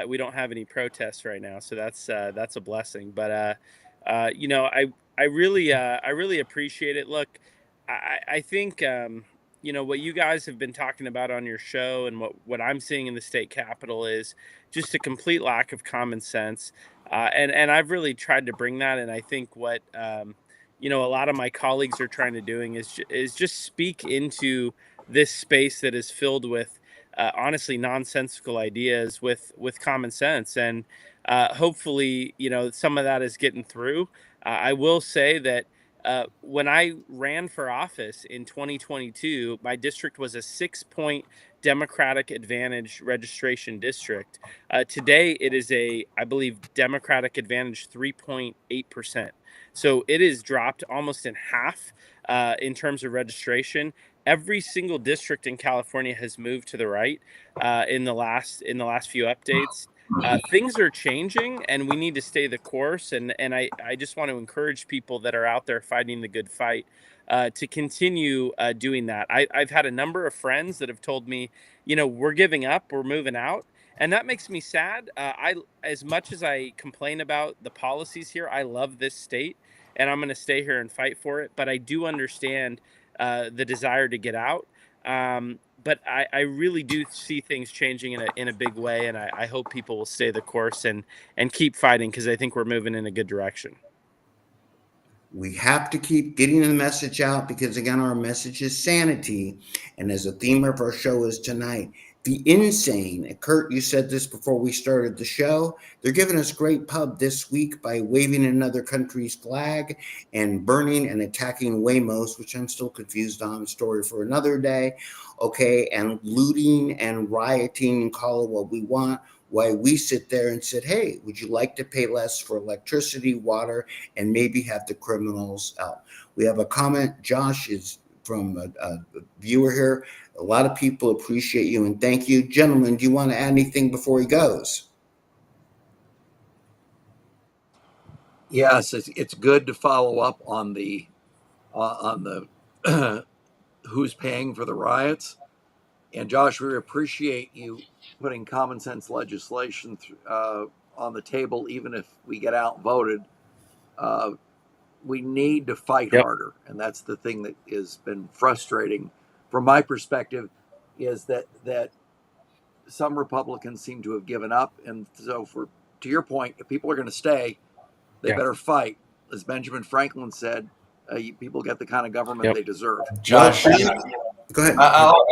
we don't have any protests right now, so that's a blessing. But I really appreciate it. Look, I think what you guys have been talking about on your show, and what I'm seeing in the state capitol is just a complete lack of common sense, and I've really tried to bring that. And I think what a lot of my colleagues are trying to doing is just speak into this space that is filled with honestly nonsensical ideas with common sense, and hopefully some of that is getting through. I will say that when I ran for office in 2022, my district was a 6-point Democratic advantage registration district. Today, it is I believe, Democratic advantage 3.8%. So it is dropped almost in half in terms of registration. Every single district in California has moved to the right in the last few updates. Things are changing, and we need to stay the course. And I just want to encourage people that are out there fighting the good fight to continue doing that. I've had a number of friends that have told me, we're giving up, we're moving out. And that makes me sad. As much as I complain about the policies here, I love this state, and I'm going to stay here and fight for it. But I do understand the desire to get out. But I really do see things changing in a big way, and I hope people will stay the course and keep fighting, because I think we're moving in a good direction. We have to keep getting the message out, because, again, our message is sanity. And as the theme of our show is tonight, the insane. Kurt, you said this before we started the show. They're giving us great pub this week by waving another country's flag and burning and attacking Wamos, which I'm still confused on, a story for another day. Okay, and looting and rioting, and call it what we want. Why we sit there and said, hey, would you like to pay less for electricity, water, and maybe have the criminals out? We have a comment. Josh is from a viewer here. A lot of people appreciate you and thank you. Gentlemen, do you want to add anything before he goes? Yes, it's good to follow up on the who's paying for the riots. And Josh, we appreciate you putting common sense legislation on the table, even if we get outvoted. We need to fight harder, and that's the thing that has been frustrating from my perspective, is that some Republicans seem to have given up. And so, to your point, if people are going to stay, they Yeah. better fight. As Benjamin Franklin said, people get the kind of government they deserve. Josh, Well, go ahead. I'll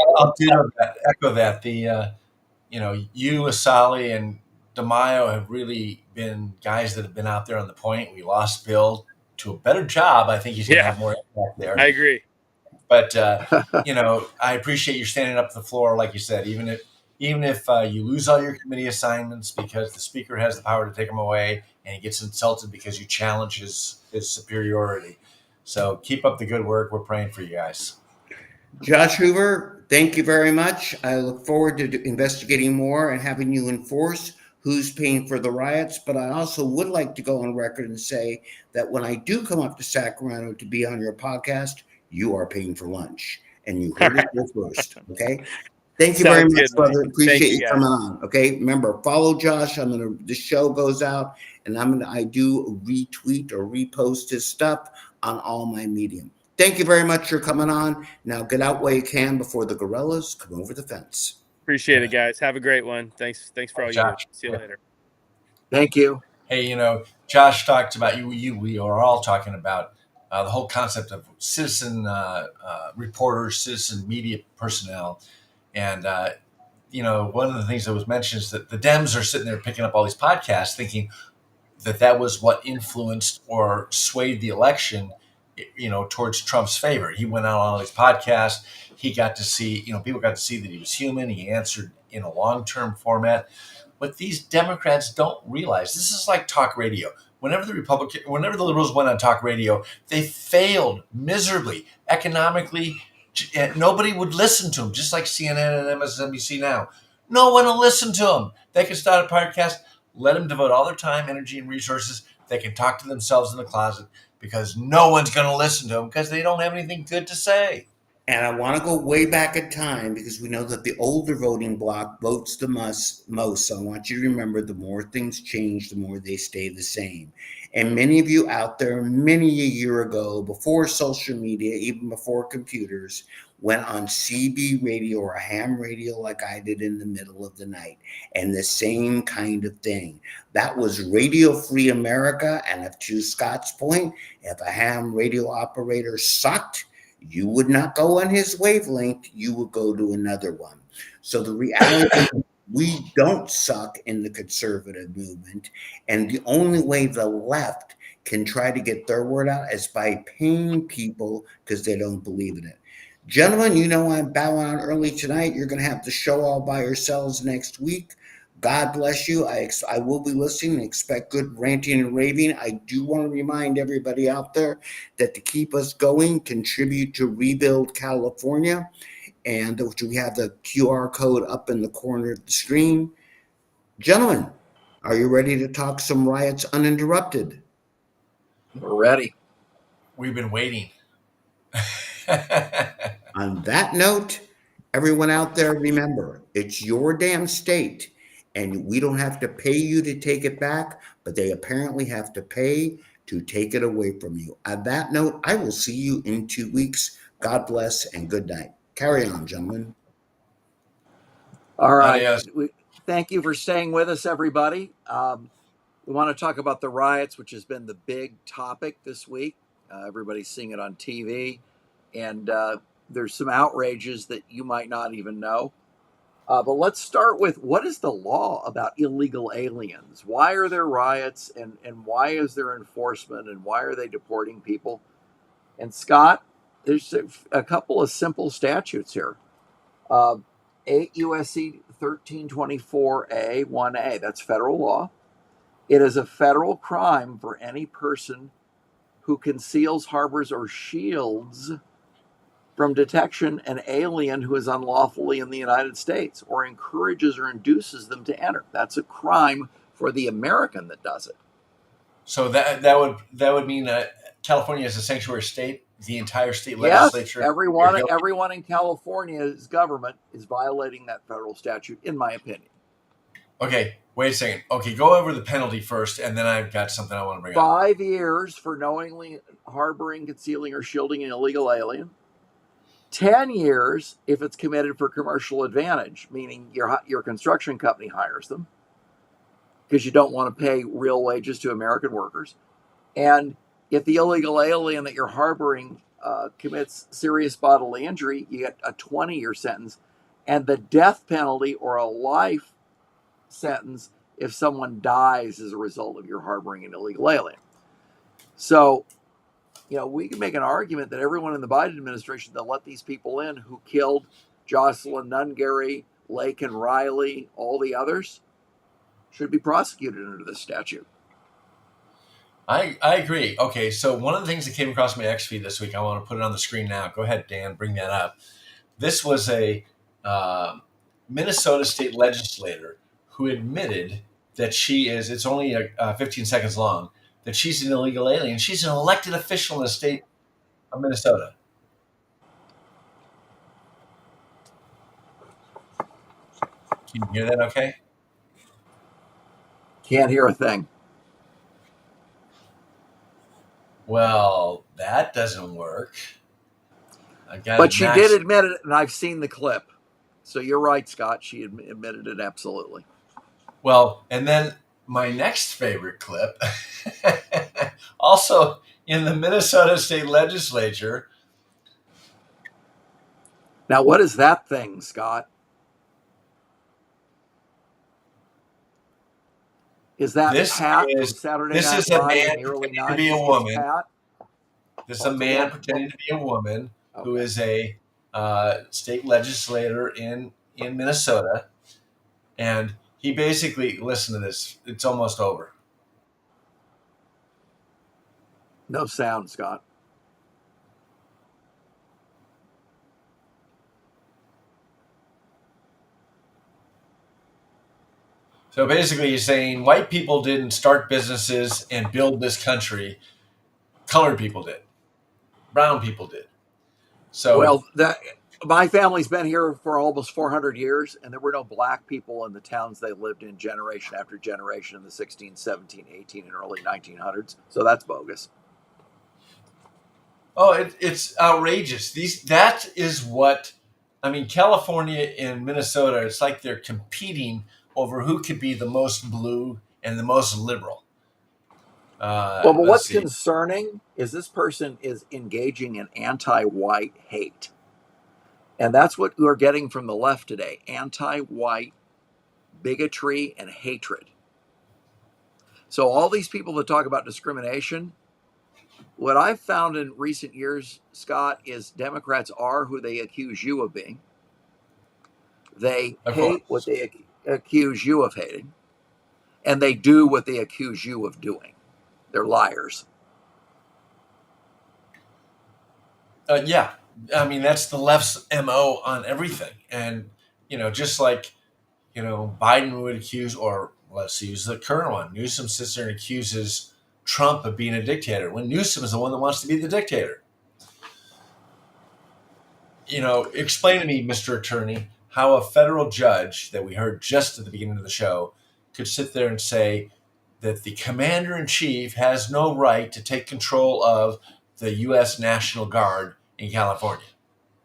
echo that. You, Asali, and DeMaio have really been guys that have been out there on the point. We lost Bill to a better job. I think he's going to have more impact there. I agree. But I appreciate you standing up to the floor, like you said, even if you lose all your committee assignments because the speaker has the power to take them away, and he gets insulted because you challenge his superiority. So keep up the good work. We're praying for you guys. Josh Hoover, thank you very much. I look forward to investigating more and having you enforce who's paying for the riots. But I also would like to go on record and say that when I do come up to Sacramento to be on your podcast, you are paying for lunch. And you heard it here first. Okay. Thank you very much, brother. Appreciate you coming on. Okay. Remember, follow Josh. The show goes out and I do retweet or repost his stuff on all my medium. Thank you very much for coming on. Now get out while you can before the gorillas come over the fence. Appreciate it, guys. Have a great one. Thanks for all you do. See you later. Thank you. Hey, Josh talked about we are all talking about the whole concept of citizen reporters, citizen media personnel. And, one of the things that was mentioned is that the Dems are sitting there picking up all these podcasts thinking that was what influenced or swayed the election, towards Trump's favor. He went out on all these podcasts. He got to see, people got to see that he was human. He answered in a long-term format. What these Democrats don't realize, this is like talk radio. Whenever the liberals went on talk radio, they failed miserably economically. And nobody would listen to them, just like CNN and MSNBC now. No one will listen to them. They can start a podcast, let them devote all their time, energy, and resources. They can talk to themselves in the closet because no one's going to listen to them because they don't have anything good to say. And I want to go way back in time because we know that the older voting bloc votes the most. So I want you to remember the more things change, the more they stay the same. And many of you out there, many a year ago, before social media, even before computers, went on CB radio or a ham radio like I did in the middle of the night. And the same kind of thing. That was Radio Free America. And to Scott's point, if a ham radio operator sucked, you would not go on his wavelength, you would go to another one. So the reality, we don't suck in the conservative movement. And the only way the left can try to get their word out is by paying people because they don't believe in it. Gentlemen, I'm bowing out early tonight. You're going to have the show all by yourselves next week. God bless you. I will be listening and expect good ranting and raving. I do want to remind everybody out there that to keep us going, contribute to Rebuild California. And we have the QR code up in the corner of the screen. Gentlemen, are you ready to talk some riots uninterrupted? We're ready. We've been waiting. On that note, everyone out there, remember, it's your damn state. And we don't have to pay you to take it back, but they apparently have to pay to take it away from you. On that note, I will see you in 2 weeks. God bless and good night. Carry on, gentlemen. All right. Thank you for staying with us, everybody. We want to talk about the riots, which has been the big topic this week. Everybody's seeing it on TV. And there's some outrages that you might not even know. But let's start with, what is the law about illegal aliens? Why are there riots and why is there enforcement and why are they deporting people? And Scott, there's a couple of simple statutes here. 8 U.S.C. 1324A 1A, that's federal law. It is a federal crime for any person who conceals, harbors, or shields from detection an alien who is unlawfully in the United States or encourages or induces them to enter. That's a crime for the American that does it. So that would mean California is a sanctuary state. The entire state legislature. Yes, everyone in California's government is violating that federal statute, in my opinion. Okay, wait a second. Okay, go over the penalty first, and then I've got something I want to bring up. 5 years for knowingly harboring, concealing, or shielding an illegal alien. 10 years if it's committed for commercial advantage, meaning your construction company hires them because you don't want to pay real wages to American workers. And if the illegal alien that you're harboring commits serious bodily injury, you get a 20-year sentence, and the death penalty or a life sentence if someone dies as a result of your harboring an illegal alien. So, we can make an argument that everyone in the Biden administration that let these people in who killed Jocelyn Nungaray, Laken Riley, all the others, should be prosecuted under this statute. I agree. Okay, so one of the things that came across my X feed this week, I want to put it on the screen now. Go ahead, Dan, bring that up. This was a Minnesota state legislator who admitted that she is, it's only 15 seconds long, that she's an illegal alien. She's an elected official in the state of Minnesota. Can you hear that okay? Can't hear a thing. Well, that doesn't work. But she did admit it, and I've seen the clip. So you're right, Scott. She admitted it absolutely. Well, and then my next favorite clip, also in the Minnesota State Legislature. Now, what is that thing, Scott? Is that Pat from Saturday Night Live in the early 90s? To be a woman. This is a man pretending to be a woman who is a state legislator in Minnesota. And he basically, listen to this, it's almost over. No sound, Scott. So basically he's saying white people didn't start businesses and build this country. Colored people did. Brown people did. So well, my family's been here for almost 400 years, and there were no black people in the towns they lived in generation after generation in the 16, 17, 18, and early 1900s. So that's bogus. Oh, it's outrageous. That is what, I mean, California and Minnesota, it's like they're competing over who could be the most blue and the most liberal. But what's concerning is this person is engaging in anti-white hate. And that's what we're getting from the left today, anti-white bigotry and hatred. So all these people that talk about discrimination, what I've found in recent years, Scott, is Democrats are who they accuse you of being. They hate what they accuse you of hating, and they do what they accuse you of doing. They're liars. Yeah. I mean, that's the left's MO on everything. And, just like, Biden would accuse, or let's use the current one, Newsom sits there and accuses Trump of being a dictator when Newsom is the one that wants to be the dictator. Explain to me, Mr. Attorney, how a federal judge that we heard just at the beginning of the show could sit there and say that the commander-in-chief has no right to take control of the U.S. National Guard in California.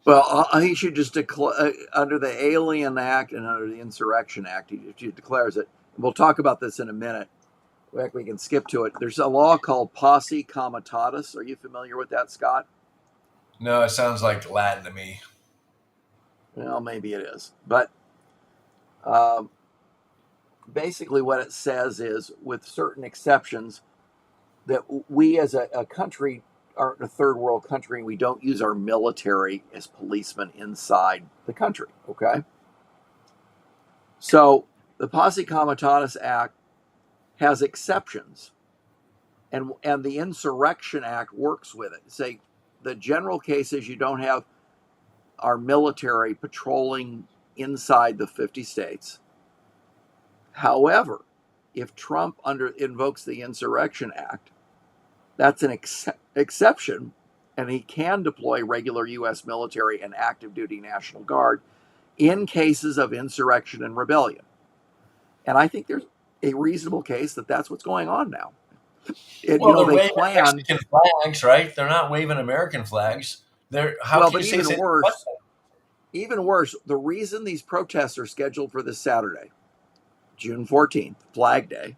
Well, he should just declare under the Alien Act and under the Insurrection Act, he declares it. We'll talk about this in a minute. We can skip to it. There's a law called Posse Comitatus. Are you familiar with that, Scott? No, it sounds like Latin to me. Well, maybe it is. But basically what it says is, with certain exceptions, that we as a country aren't a third world country, and we don't use our military as policemen inside the country, okay? So the Posse Comitatus Act has exceptions, and the Insurrection Act works with it. Say the general case is you don't have our military patrolling inside the 50 states. However, if Trump invokes the Insurrection Act, that's an exception, and he can deploy regular U.S. military and active duty National Guard in cases of insurrection and rebellion. And I think there's a reasonable case that that's what's going on now. They're waving Mexican flags, right? They're not waving American flags. How Well, can but you say it's even worse, the reason these protests are scheduled for this Saturday, June 14th, Flag Day,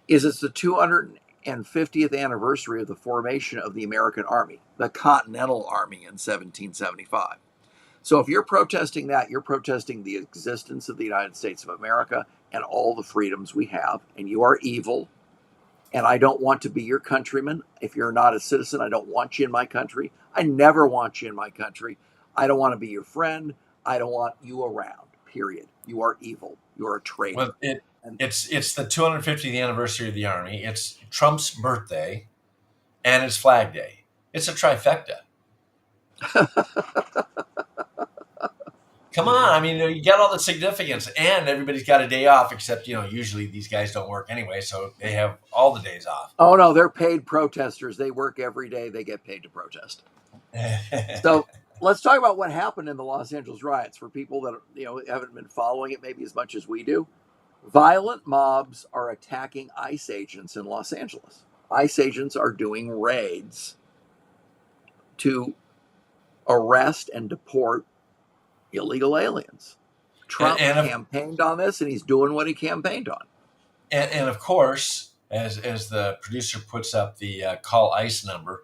is it's the 250th anniversary of the formation of the American Army, the Continental Army in 1775. So if you're protesting that, you're protesting the existence of the United States of America and all the freedoms we have, and you are evil. And I don't want to be your countryman. If you're not a citizen, I don't want you in my country. I never want you in my country. I don't want to be your friend. I don't want you around, period. You are evil. You are a traitor. Well, it's the 250th anniversary of the Army. It's Trump's birthday, and it's Flag Day. It's a trifecta. Come on, I mean, you got all the significance, and everybody's got a day off, except, usually these guys don't work anyway, so they have all the days off. Oh, no, they're paid protesters. They work every day. They get paid to protest. So let's talk about what happened in the Los Angeles riots for people that haven't been following it maybe as much as we do. Violent mobs are attacking ICE agents in Los Angeles. ICE agents are doing raids to arrest and deport illegal aliens. Trump campaigned on this, and he's doing what he campaigned on. And of course, as the producer puts up the call ICE number,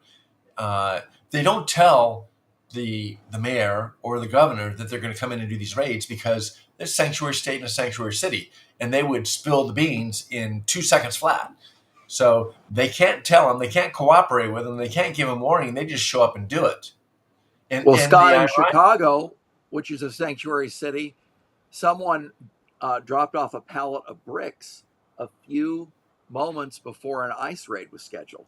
they don't tell the mayor or the governor that they're going to come in and do these raids, because there's a sanctuary state and a sanctuary city, and they would spill the beans in 2 seconds flat. So they can't tell them, they can't cooperate with them, they can't give them warning. They just show up and do it. Scott, in Chicago, which is a sanctuary city, someone dropped off a pallet of bricks a few moments before an ICE raid was scheduled.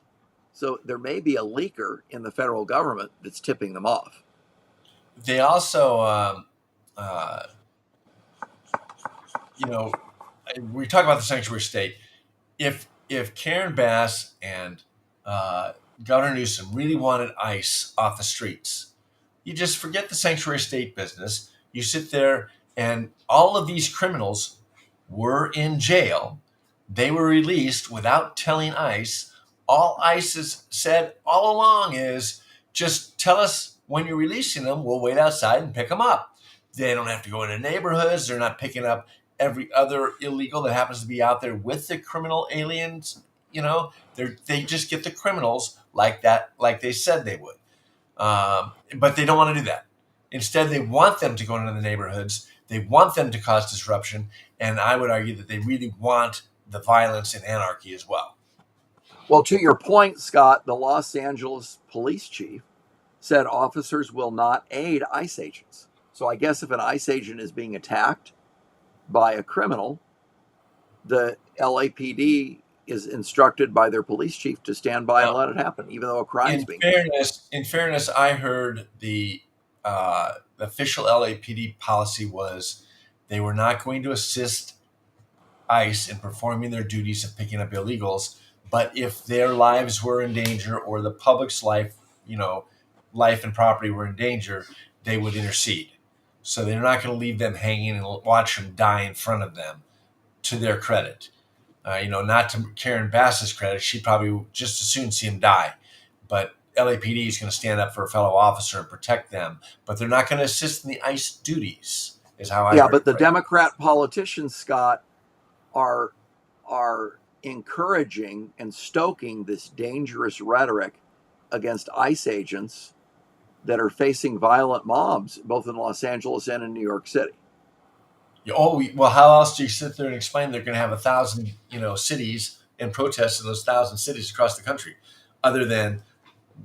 So there may be a leaker in the federal government that's tipping them off. They also, we talk about the sanctuary state. If Karen Bass and Governor Newsom really wanted ICE off the streets, you just forget the sanctuary state business. You sit there, and all of these criminals were in jail. They were released without telling ICE. All ICE has said all along is, just tell us when you're releasing them. We'll wait outside and pick them up. They don't have to go into neighborhoods. They're not picking up every other illegal that happens to be out there with the criminal aliens. They just get the criminals like that, like they said they would. But they don't want to do that. Instead, they want them to go into the neighborhoods. They want them to cause disruption. And I would argue that they really want the violence and anarchy as well. Well, to your point, Scott, the Los Angeles police chief said officers will not aid ICE agents. So I guess if an ICE agent is being attacked by a criminal, the LAPD is instructed by their police chief to stand by and let it happen, even though a crime is being committed. In fairness, I heard the official LAPD policy was they were not going to assist ICE in performing their duties of picking up illegals, but if their lives were in danger or the public's life, life and property were in danger, they would intercede. So they're not going to leave them hanging and watch them die in front of them, to their credit. Not to Karen Bass's credit, she'd probably just as soon see him die. But LAPD is going to stand up for a fellow officer and protect them. But they're not going to assist in the ICE duties, is how I heard but it. the Democrat politicians, Scott, are encouraging and stoking this dangerous rhetoric against ICE agents that are facing violent mobs, both in Los Angeles and in New York City. Well, how else do you sit there and explain they're going to have 1,000, cities and protests in those 1,000 cities across the country, other than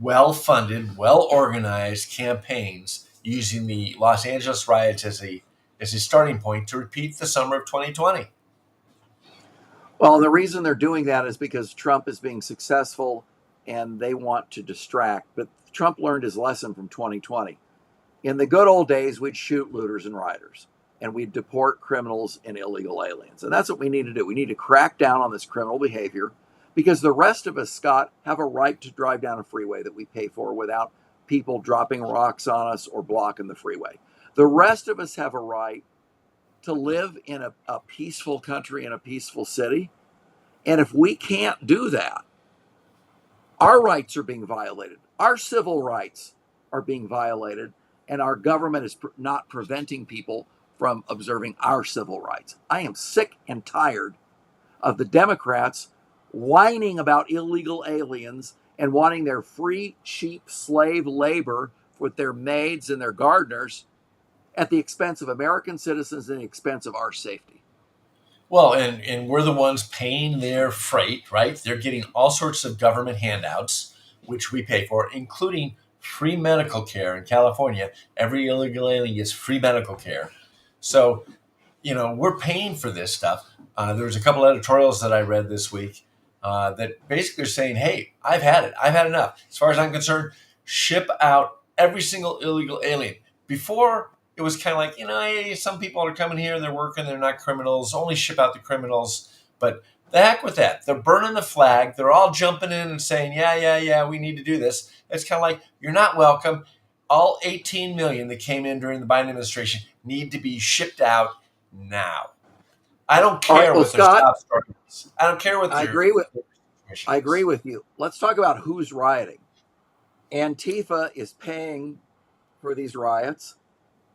well-funded, well-organized campaigns using the Los Angeles riots as a starting point to repeat the summer of 2020? Well, the reason they're doing that is because Trump is being successful and they want to distract. But Trump learned his lesson from 2020. In the good old days, we'd shoot looters and rioters, and we'd deport criminals and illegal aliens. And that's what we need to do. We need to crack down on this criminal behavior, because the rest of us, Scott, have a right to drive down a freeway that we pay for without people dropping rocks on us or blocking the freeway. The rest of us have a right to live in a peaceful country, in a peaceful city. And if we can't do that, our rights are being violated. Our civil rights are being violated, and our government is not preventing people from observing our civil rights. I am sick and tired of the Democrats whining about illegal aliens and wanting their free, cheap slave labor with their maids and their gardeners at the expense of American citizens and the expense of our safety. Well, and we're the ones paying their freight, right? They're getting all sorts of government handouts, which we pay for, including free medical care in California. Every illegal alien gets free medical care. So, we're paying for this stuff. There was a couple editorials that I read this week that basically are saying, hey, I've had it. I've had enough. As far as I'm concerned, ship out every single illegal alien. Before, it was kind of like, hey, some people are coming here, they're working, they're not criminals, only ship out the criminals. But the heck with that. They're burning the flag. They're all jumping in and saying, yeah, we need to do this. It's kind of like, you're not welcome. All 18 million that came in during the Biden administration need to be shipped out now. I don't care All right, well, what their Scott, stop start is. I don't care what I their agree with you. Let's talk about who's rioting. Antifa is paying for these riots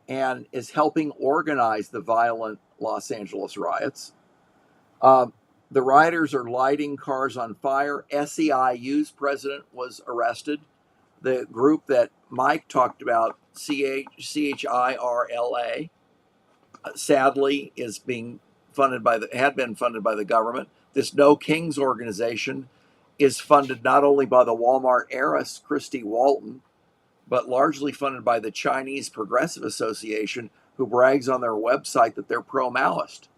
and is helping organize the violent Los Angeles riots. The rioters are lighting cars on fire. SEIU's president was arrested. The group that Mike talked about, CHIRLA, sadly is had been funded by the government. This No Kings organization is funded not only by the Walmart heiress, Christy Walton, but largely funded by the Chinese Progressive Association, who brags on their website that they're pro-Maoist.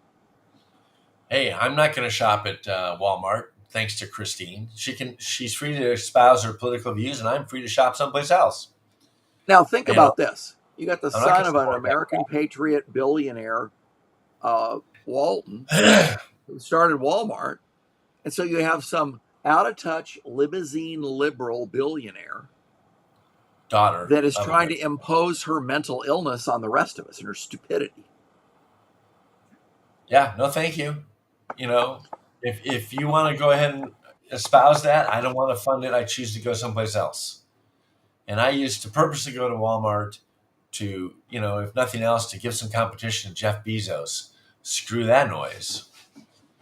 Hey, I'm not going to shop at Walmart, thanks to Christine. She's free to espouse her political views, and I'm free to shop someplace else. Now, think about this. You got the I'm not son gonna of an support that. American patriot billionaire, Walton, who started Walmart. And so you have some out-of-touch limousine liberal billionaire Daughter that is of trying a- to impose her mental illness on the rest of us and her stupidity. Yeah, no, thank you. If you want to go ahead and espouse that, I don't want to fund it. I choose to go someplace else. And I used to purposely go to Walmart to, if nothing else, to give some competition to Jeff Bezos. Screw that noise.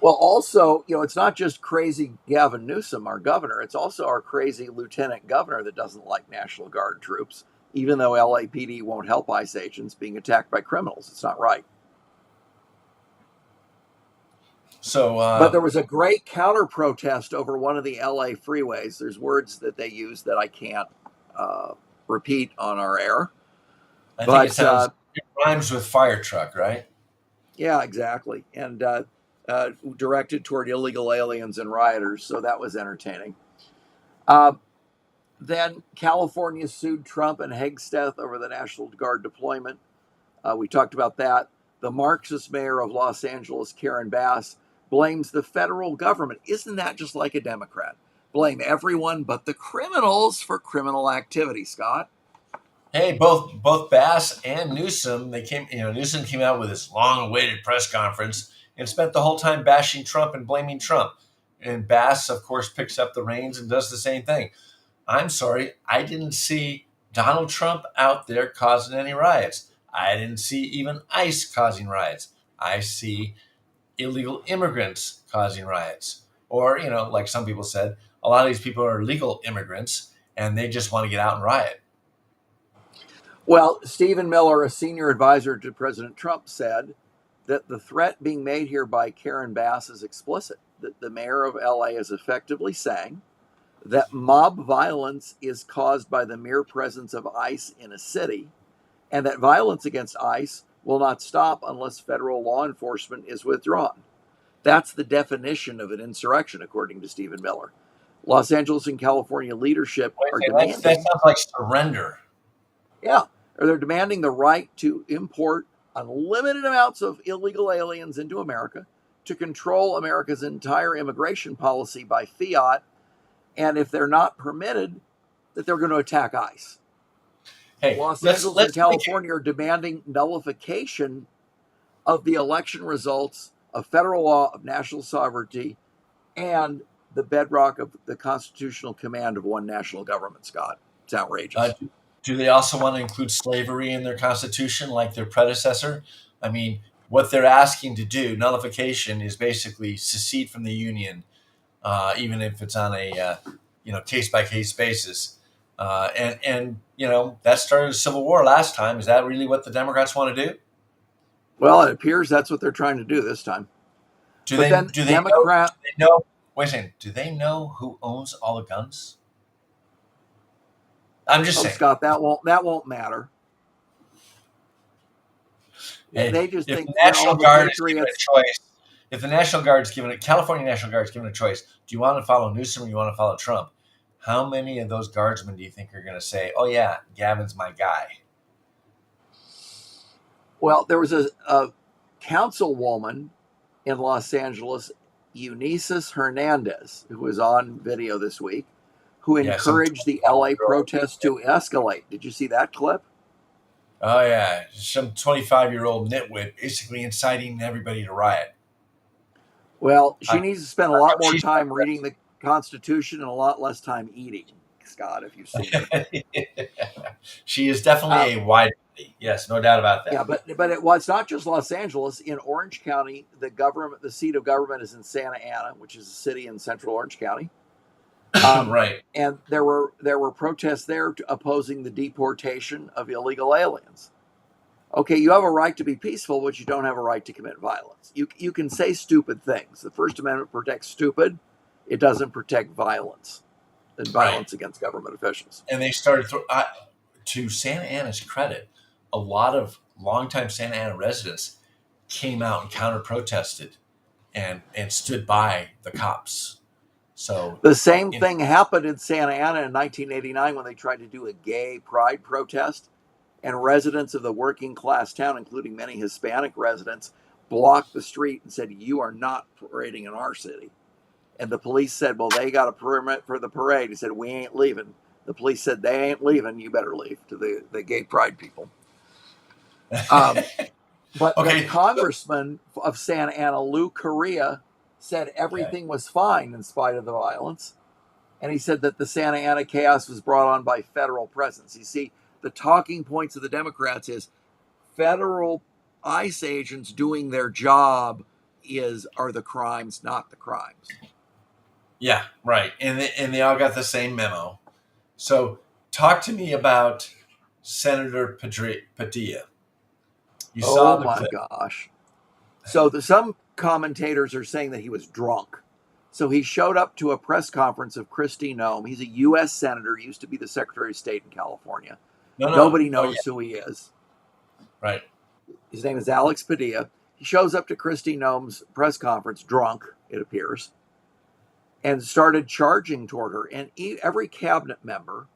Well, also, it's not just crazy Gavin Newsom, our governor. It's also our crazy lieutenant governor that doesn't like National Guard troops, even though LAPD won't help ICE agents being attacked by criminals. It's not right. So, But there was a great counter protest over one of the LA freeways. There's words that they use that I can't repeat on our air. I think it rhymes with fire truck, right? Yeah, exactly. And directed toward illegal aliens and rioters. So that was entertaining. Then California sued Trump and Hegsteth over the National Guard deployment. We talked about that. The Marxist mayor of Los Angeles, Karen Bass, blames the federal government. Isn't that just like a Democrat? Blame everyone but the criminals for criminal activity, Scott. Hey, both Bass and Newsom, Newsom came out with this long-awaited press conference and spent the whole time bashing Trump and blaming Trump. And Bass, of course, picks up the reins and does the same thing. I'm sorry, I didn't see Donald Trump out there causing any riots. I didn't see even ICE causing riots. I see illegal immigrants causing riots. Or, like some people said, a lot of these people are legal immigrants and they just want to get out and riot. Well, Stephen Miller, a senior advisor to President Trump, said that the threat being made here by Karen Bass is explicit, that the mayor of LA is effectively saying that mob violence is caused by the mere presence of ICE in a city, and that violence against ICE will not stop unless federal law enforcement is withdrawn. That's the definition of an insurrection, according to Stephen Miller. Los Angeles and California leadership are demanding... That sounds like surrender. Yeah, or they're demanding the right to import unlimited amounts of illegal aliens into America, to control America's entire immigration policy by fiat, and if they're not permitted, that they're going to attack ICE. Hey, Los Angeles and California are demanding nullification of the election results of federal law of national sovereignty and the bedrock of the constitutional command of one national government, Scott. It's outrageous. Do they also want to include slavery in their constitution like their predecessor? I mean, what they're asking to do, nullification, is basically secede from the union, even if it's on a case by case basis. And that started a civil war last time. Is that really what the Democrats want to do? Well, it appears that's what they're trying to do this time. Do But they then do they Democrat, know? Wait a second. Do they know who owns all the guns? I'm just saying. Scott, that won't matter. Hey, They just if think the National the Guard is given a Patriots. choice, if the National Guard is given a California National Guard is given a choice, do you want to follow Newsom or you want to follow Trump? How many of those guardsmen do you think are going to say, "Oh yeah, Gavin's my guy"? Well, there was a councilwoman in Los Angeles, Eunice Hernandez, who was on video this week, who Yeah, some encouraged the LA protests to escalate. Did you see that clip? Oh yeah, some 25-year-old nitwit basically inciting everybody to riot. Well, she I- needs to spend a lot more she's- time reading the Constitution and a lot less time eating, Scott, if you've seen her. She is definitely a wide. Yes, no doubt about that. Yeah, but it's not just Los Angeles. In Orange County, the seat of government is in Santa Ana, which is a city in central Orange County. Right. And there were protests there opposing the deportation of illegal aliens. Okay, you have a right to be peaceful, but you don't have a right to commit violence. You can say stupid things. The First Amendment protects stupid. It doesn't protect violence and violence against government officials. And they started to Santa Ana's credit, a lot of longtime Santa Ana residents came out and counter protested and stood by the cops. So The same thing happened in Santa Ana in 1989 when they tried to do a gay pride protest, and residents of the working class town, including many Hispanic residents, blocked the street and said, "You are not parading in our city." And the police said, "Well, they got a permit for the parade." He said, "We ain't leaving." The police said, "They ain't leaving. You better leave," to the gay pride people. But Okay. the congressman of Santa Ana, Lou Correa, said everything was fine in spite of the violence. And he said that the Santa Ana chaos was brought on by federal presence. You see, the talking points of the Democrats is federal ICE agents doing their job are the crimes, not the crimes. Yeah, right. And they all got the same memo. So talk to me about Senator Padilla. You saw the clip. Gosh. So some commentators are saying that he was drunk. So he showed up to a press conference of Kristi Noem. He's a U.S. senator, used to be the Secretary of State in California. Nobody knows who he is. Right. His name is Alex Padilla. He shows up to Kristi Noem's press conference drunk, it appears, and started charging toward her. And every cabinet member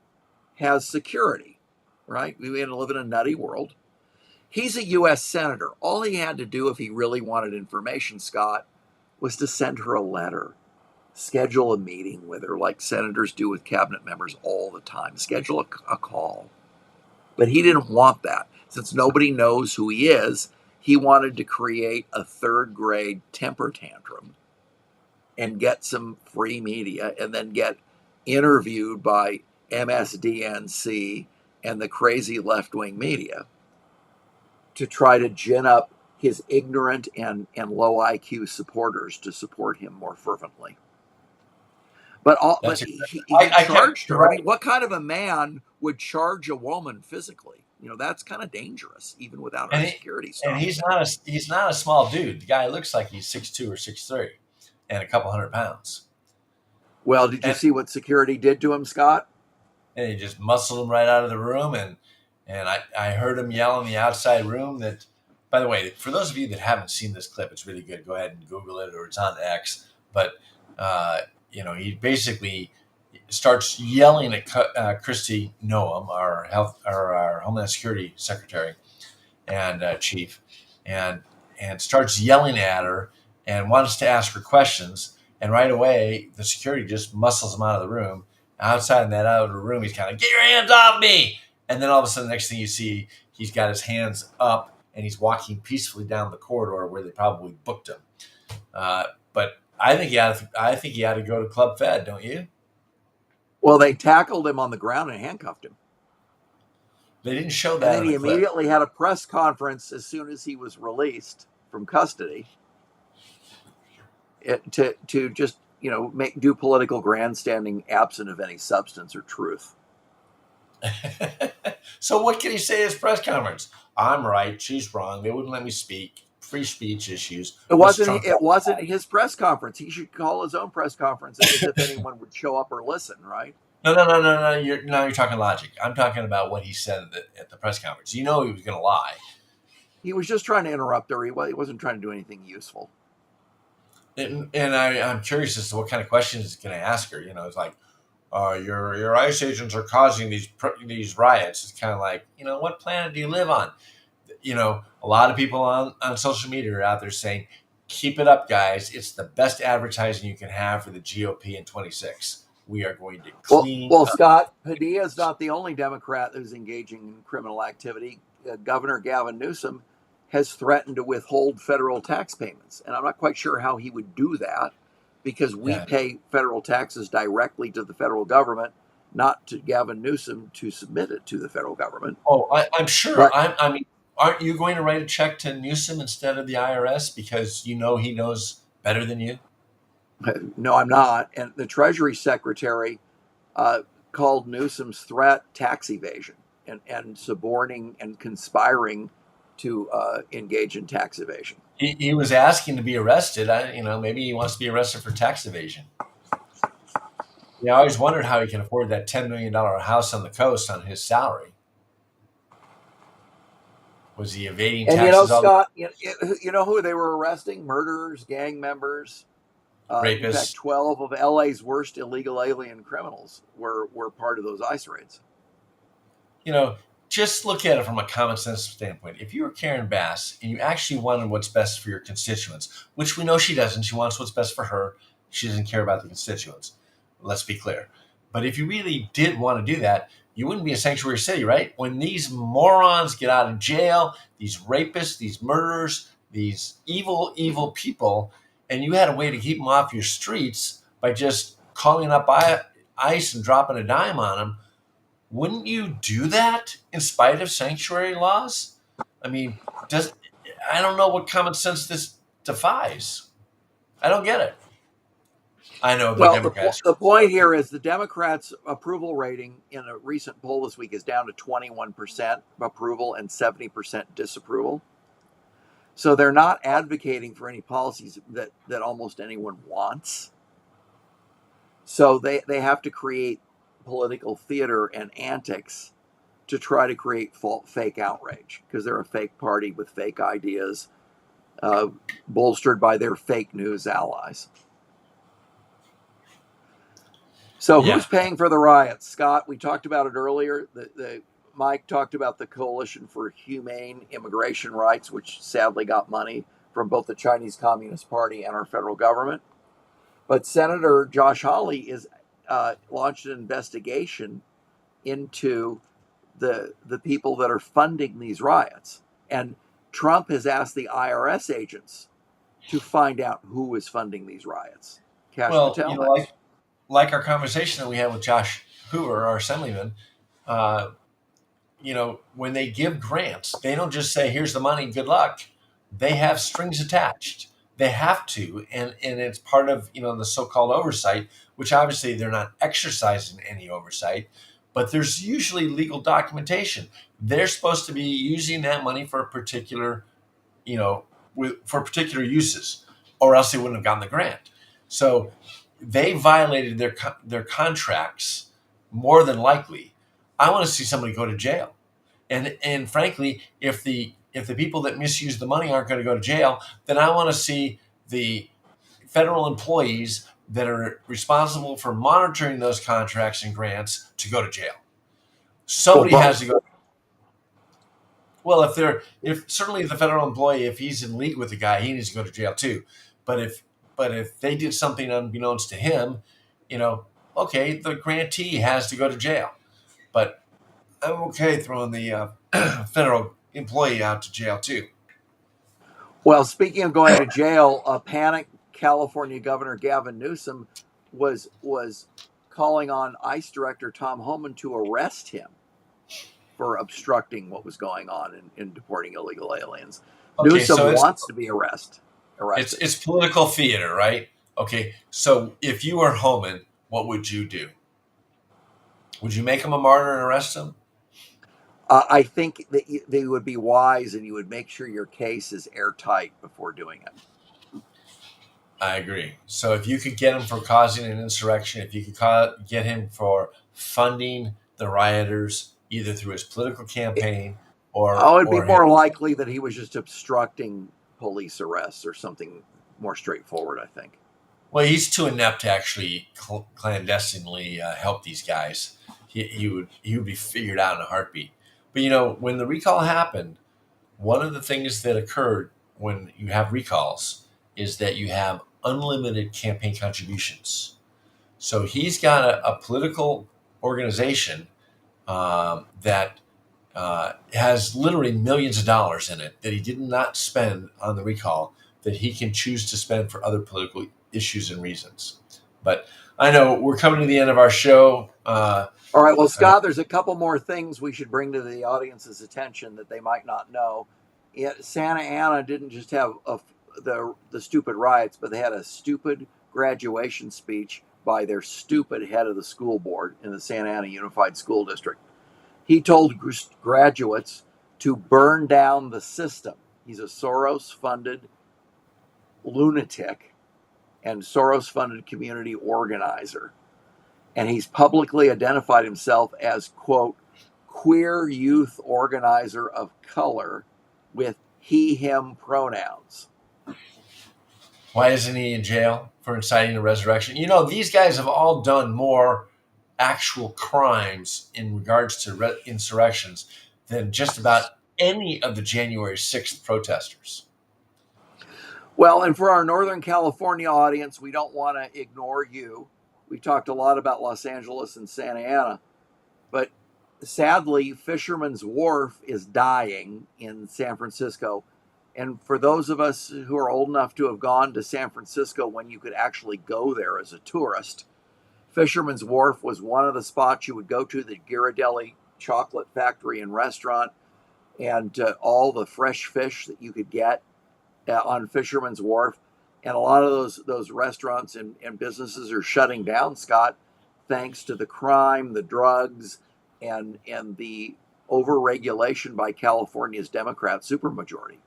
has security, right? We live in a nutty world. He's a U.S. senator. All he had to do if he really wanted information, Scott, was to send her a letter, schedule a meeting with her like senators do with cabinet members all the time, schedule a call. But he didn't want that. Since nobody knows who he is, he wanted to create a third-grade temper tantrum and get some free media and then get interviewed by MSDNC and the crazy left-wing media to try to gin up his ignorant and low IQ supporters to support him more fervently. But he charged her. I mean, what kind of a man would charge a woman physically? That's kind of dangerous, even without her security stuff. And he's not a small dude. The guy looks like he's 6'2" or 6'3", and a couple 100 pounds. Well, did you see what security did to him, Scott? And he just muscled him right out of the room, and I heard him yell in the outside room that, by the way, for those of you that haven't seen this clip, it's really good. Go ahead and Google it, or it's on X. But, he basically starts yelling at Kristi Noem, our Homeland Security Secretary and chief, and starts yelling at her and wants to ask her questions. And right away, the security just muscles him out of the room. Outside in that outer room, he's kind of, "Get your hands off me!" And then all of a sudden, the next thing you see, he's got his hands up and he's walking peacefully down the corridor where they probably booked him. But I think he had to go to Club Fed, don't you? Well, they tackled him on the ground and handcuffed him. They didn't show And that then in he the clip. immediately had a press conference as soon as he was released from custody to just do political grandstanding absent of any substance or truth. So what can he say at his press conference? I'm right, she's wrong. They wouldn't let me speak. Free speech issues. It What's wasn't. Trump It wasn't his press conference. He should call his own press conference as if anyone would show up or listen. Right? No. You're talking logic. I'm talking about what he said at the press conference. You know he was going to lie. He was just trying to interrupt her. He wasn't trying to do anything useful. And I'm curious as to what kind of questions he's going to ask her. It's like, your ICE agents are causing these riots. It's kind of like, what planet do you live on? A lot of people on social media are out there saying, keep it up, guys. It's the best advertising you can have for the GOP in 26. We are going to clean Well, up. Scott, Padilla is not the only Democrat who's engaging in criminal activity. Governor Gavin Newsom has threatened to withhold federal tax payments. And I'm not quite sure how he would do that because we pay federal taxes directly to the federal government, not to Gavin Newsom to submit it to the federal government. Oh, I'm sure. But- I mean, aren't you going to write a check to Newsom instead of the IRS because he knows better than you? No, I'm not. And the Treasury Secretary called Newsom's threat tax evasion and suborning and conspiring to engage in tax evasion. He was asking to be arrested. Maybe he wants to be arrested for tax evasion. Yeah, I always wondered how he can afford that $10 million house on the coast on his salary. Was he evading And taxes? Scott, you know who they were arresting? Murderers, gang members, rapists. In fact, 12 of LA's worst illegal alien criminals were part of those ICE raids. Just look at it from a common sense standpoint. If you were Karen Bass and you actually wanted what's best for your constituents, which we know she doesn't, she wants what's best for her. She doesn't care about the constituents. Let's be clear. But if you really did want to do that, you wouldn't be a sanctuary city, right? When these morons get out of jail, these rapists, these murderers, these evil, evil people, and you had a way to keep them off your streets by just calling up ICE and dropping a dime on them, wouldn't you do that in spite of sanctuary laws? I mean, I don't know what common sense this defies. I don't get it. I know the Democrats. The point here is the Democrats' approval rating in a recent poll this week is down to 21% approval and 70% disapproval. So they're not advocating for any policies that almost anyone wants. So they have to create political theater and antics to try to create fake outrage because they're a fake party with fake ideas, bolstered by their fake news allies. So who's paying for the riots? Scott, we talked about it earlier. Mike talked about the Coalition for Humane Immigration Rights, which sadly got money from both the Chinese Communist Party and our federal government. But Senator Josh Hawley is launched an investigation into the people that are funding these riots. And Trump has asked the IRS agents to find out who is funding these riots. Kash Patel. Like our conversation that we had with Josh Hoover, our assemblyman, when they give grants, they don't just say, here's the money, good luck. They have strings attached. They have to, and it's part of, the so-called oversight, which obviously they're not exercising any oversight, but there's usually legal documentation. They're supposed to be using that money for a particular, for particular uses, or else they wouldn't have gotten the grant. So they violated their contracts more than likely. I want to see somebody go to jail. And frankly, if the people that misuse the money aren't going to go to jail, then I want to see the federal employees that are responsible for monitoring those contracts and grants to go to jail. Somebody has to go. Well, if certainly the federal employee, if he's in league with the guy, he needs to go to jail too. But if they did something unbeknownst to him, okay, the grantee has to go to jail. But I'm okay throwing the federal employee out to jail too. Well, speaking of going to jail, a panicked California Governor Gavin Newsom was calling on ICE Director Tom Homan to arrest him for obstructing what was going on in deporting illegal aliens. Okay, Newsom so wants to be arrested. it's political theater, right? Okay, so if you were Homan, what would you do? Would you make him a martyr and arrest him? I think that they would be wise, and you would make sure your case is airtight before doing it. I agree. So if you could get him for causing an insurrection, if you could get him for funding the rioters, either through his political campaign Oh, it'd be or more likely that he was just obstructing police arrests or something more straightforward, I think. well, he's too inept to actually clandestinely help these guys. He would be figured out in a heartbeat. But when the recall happened, one of the things that occurred when you have recalls is that you have unlimited campaign contributions. So he's got a political organization that has literally millions of dollars in it that he did not spend on the recall that he can choose to spend for other political issues and reasons. But I know we're coming to the end of our show. All right. Well, Scott, there's a couple more things we should bring to the audience's attention that they might not know. Santa Ana didn't just have the stupid riots, but they had a stupid graduation speech by their stupid head of the school board in the Santa Ana Unified School District. He told graduates to burn down the system. He's a Soros-funded lunatic and Soros-funded community organizer. And he's publicly identified himself as, quote, queer youth organizer of color with he, him pronouns. Why isn't he in jail for inciting a resurrection? These guys have all done more actual crimes in regards to insurrections than just about any of the January 6th protesters. Well, and for our Northern California audience, we don't want to ignore you. We talked a lot about Los Angeles and Santa Ana, but sadly, Fisherman's Wharf is dying in San Francisco. And for those of us who are old enough to have gone to San Francisco when you could actually go there as a tourist, Fisherman's Wharf was one of the spots you would go to, the Ghirardelli chocolate factory and restaurant, and all the fresh fish that you could get on Fisherman's Wharf. And a lot of those restaurants and businesses are shutting down, Scott, thanks to the crime, the drugs, and the overregulation by California's Democrat supermajority.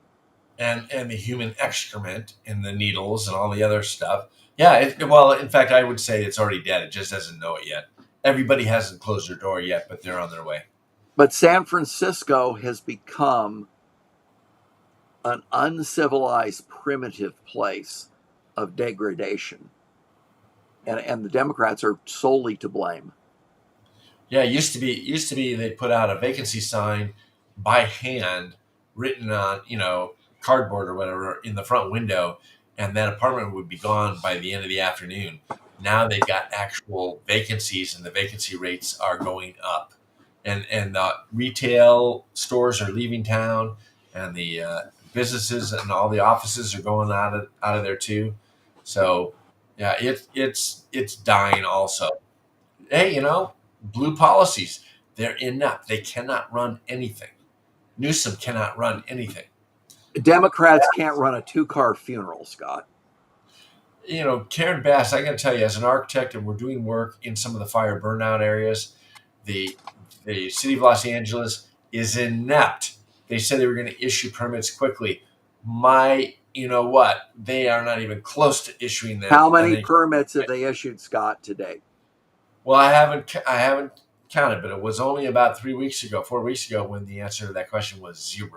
And the human excrement and the needles and all the other stuff. Yeah, well, in fact, I would say it's already dead. It just doesn't know it yet. Everybody hasn't closed their door yet, but they're on their way. But San Francisco has become an uncivilized, primitive place of degradation. And the Democrats are solely to blame. Yeah, it used to be they put out a vacancy sign by hand written on, cardboard or whatever in the front window, and that apartment would be gone by the end of the afternoon. Now they've got actual vacancies, and the vacancy rates are going up. And the retail stores are leaving town, and the businesses and all the offices are going out of there too. So yeah, it's dying also. Hey, blue policies, they're inept. They cannot run anything. Newsom cannot run anything. Democrats can't run a 2-car funeral, Scott. Karen Bass, I got to tell you, as an architect, and we're doing work in some of the fire burnout areas, the city of Los Angeles is inept. They said they were going to issue permits quickly. You know what? They are not even close to issuing them. How many permits have they issued, Scott, to date? Well, I haven't counted, but it was only about 4 weeks ago, when the answer to that question was 0.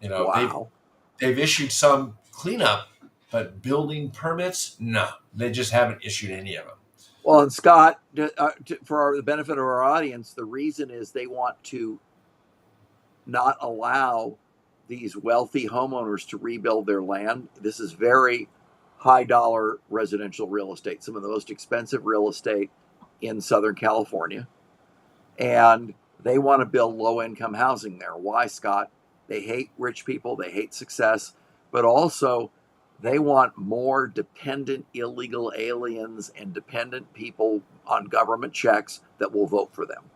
Wow. They've issued some cleanup, but building permits, no, they just haven't issued any of them. Well, and Scott, for the benefit of our audience, the reason is they want to not allow these wealthy homeowners to rebuild their land. This is very high dollar residential real estate, some of the most expensive real estate in Southern California. And they want to build low income housing there. Why, Scott? They hate rich people, they hate success, but also they want more dependent illegal aliens and dependent people on government checks that will vote for them.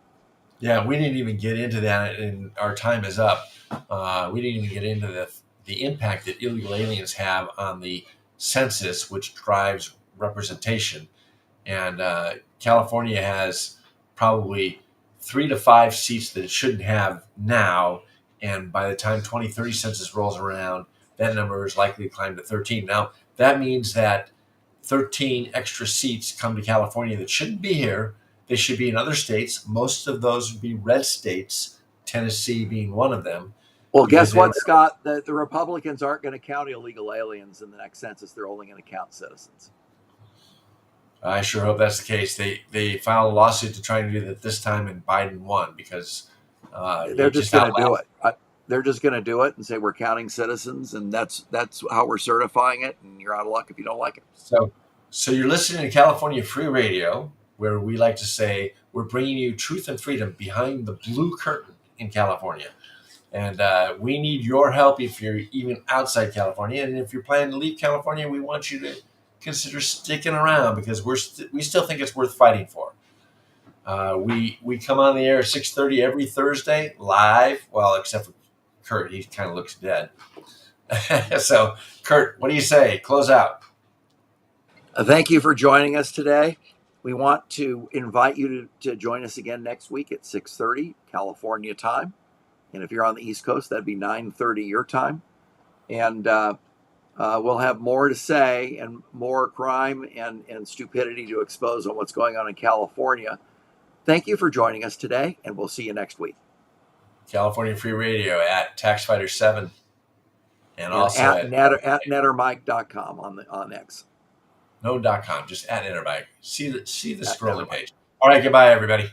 Yeah, we didn't even get into that, and our time is up. We didn't even get into the impact that illegal aliens have on the census, which drives representation. And California has probably 3 to 5 seats that it shouldn't have now. And by the time 2030 census rolls around, that number is likely to climb to 13. Now, that means that 13 extra seats come to California that shouldn't be here. They should be in other states. Most of those would be red states, Tennessee being one of them. Well, Because guess they what, Scott? The Republicans aren't going to count illegal aliens in the next census. They're only going to count citizens. I sure hope that's the case. They filed a lawsuit to try and do that this time, and Biden won because They're just going to do it. They're just going to do it and say we're counting citizens, and that's how we're certifying it. And you're out of luck if you don't like it. So you're listening to California Free Radio, where we like to say we're bringing you truth and freedom behind the blue curtain in California. And we need your help if you're even outside California. And if you're planning to leave California, we want you to consider sticking around because we still think it's worth fighting for. We come on the air at 6:30 every Thursday live. Well, except for Kurt, he kind of looks dead. So, Kurt, what do you say? Close out. Thank you for joining us today. We want to invite you to join us again next week at 6:30 California time. And if you're on the East Coast, that'd be 9:30 your time. And we'll have more to say and more crime and stupidity to expose on what's going on in California. Thank you for joining us today, and we'll see you next week. California Free Radio at TaxFighter7 and also at nettermike.com on X. No.com, just at Interbike. See the scrolling page. All right, goodbye, everybody.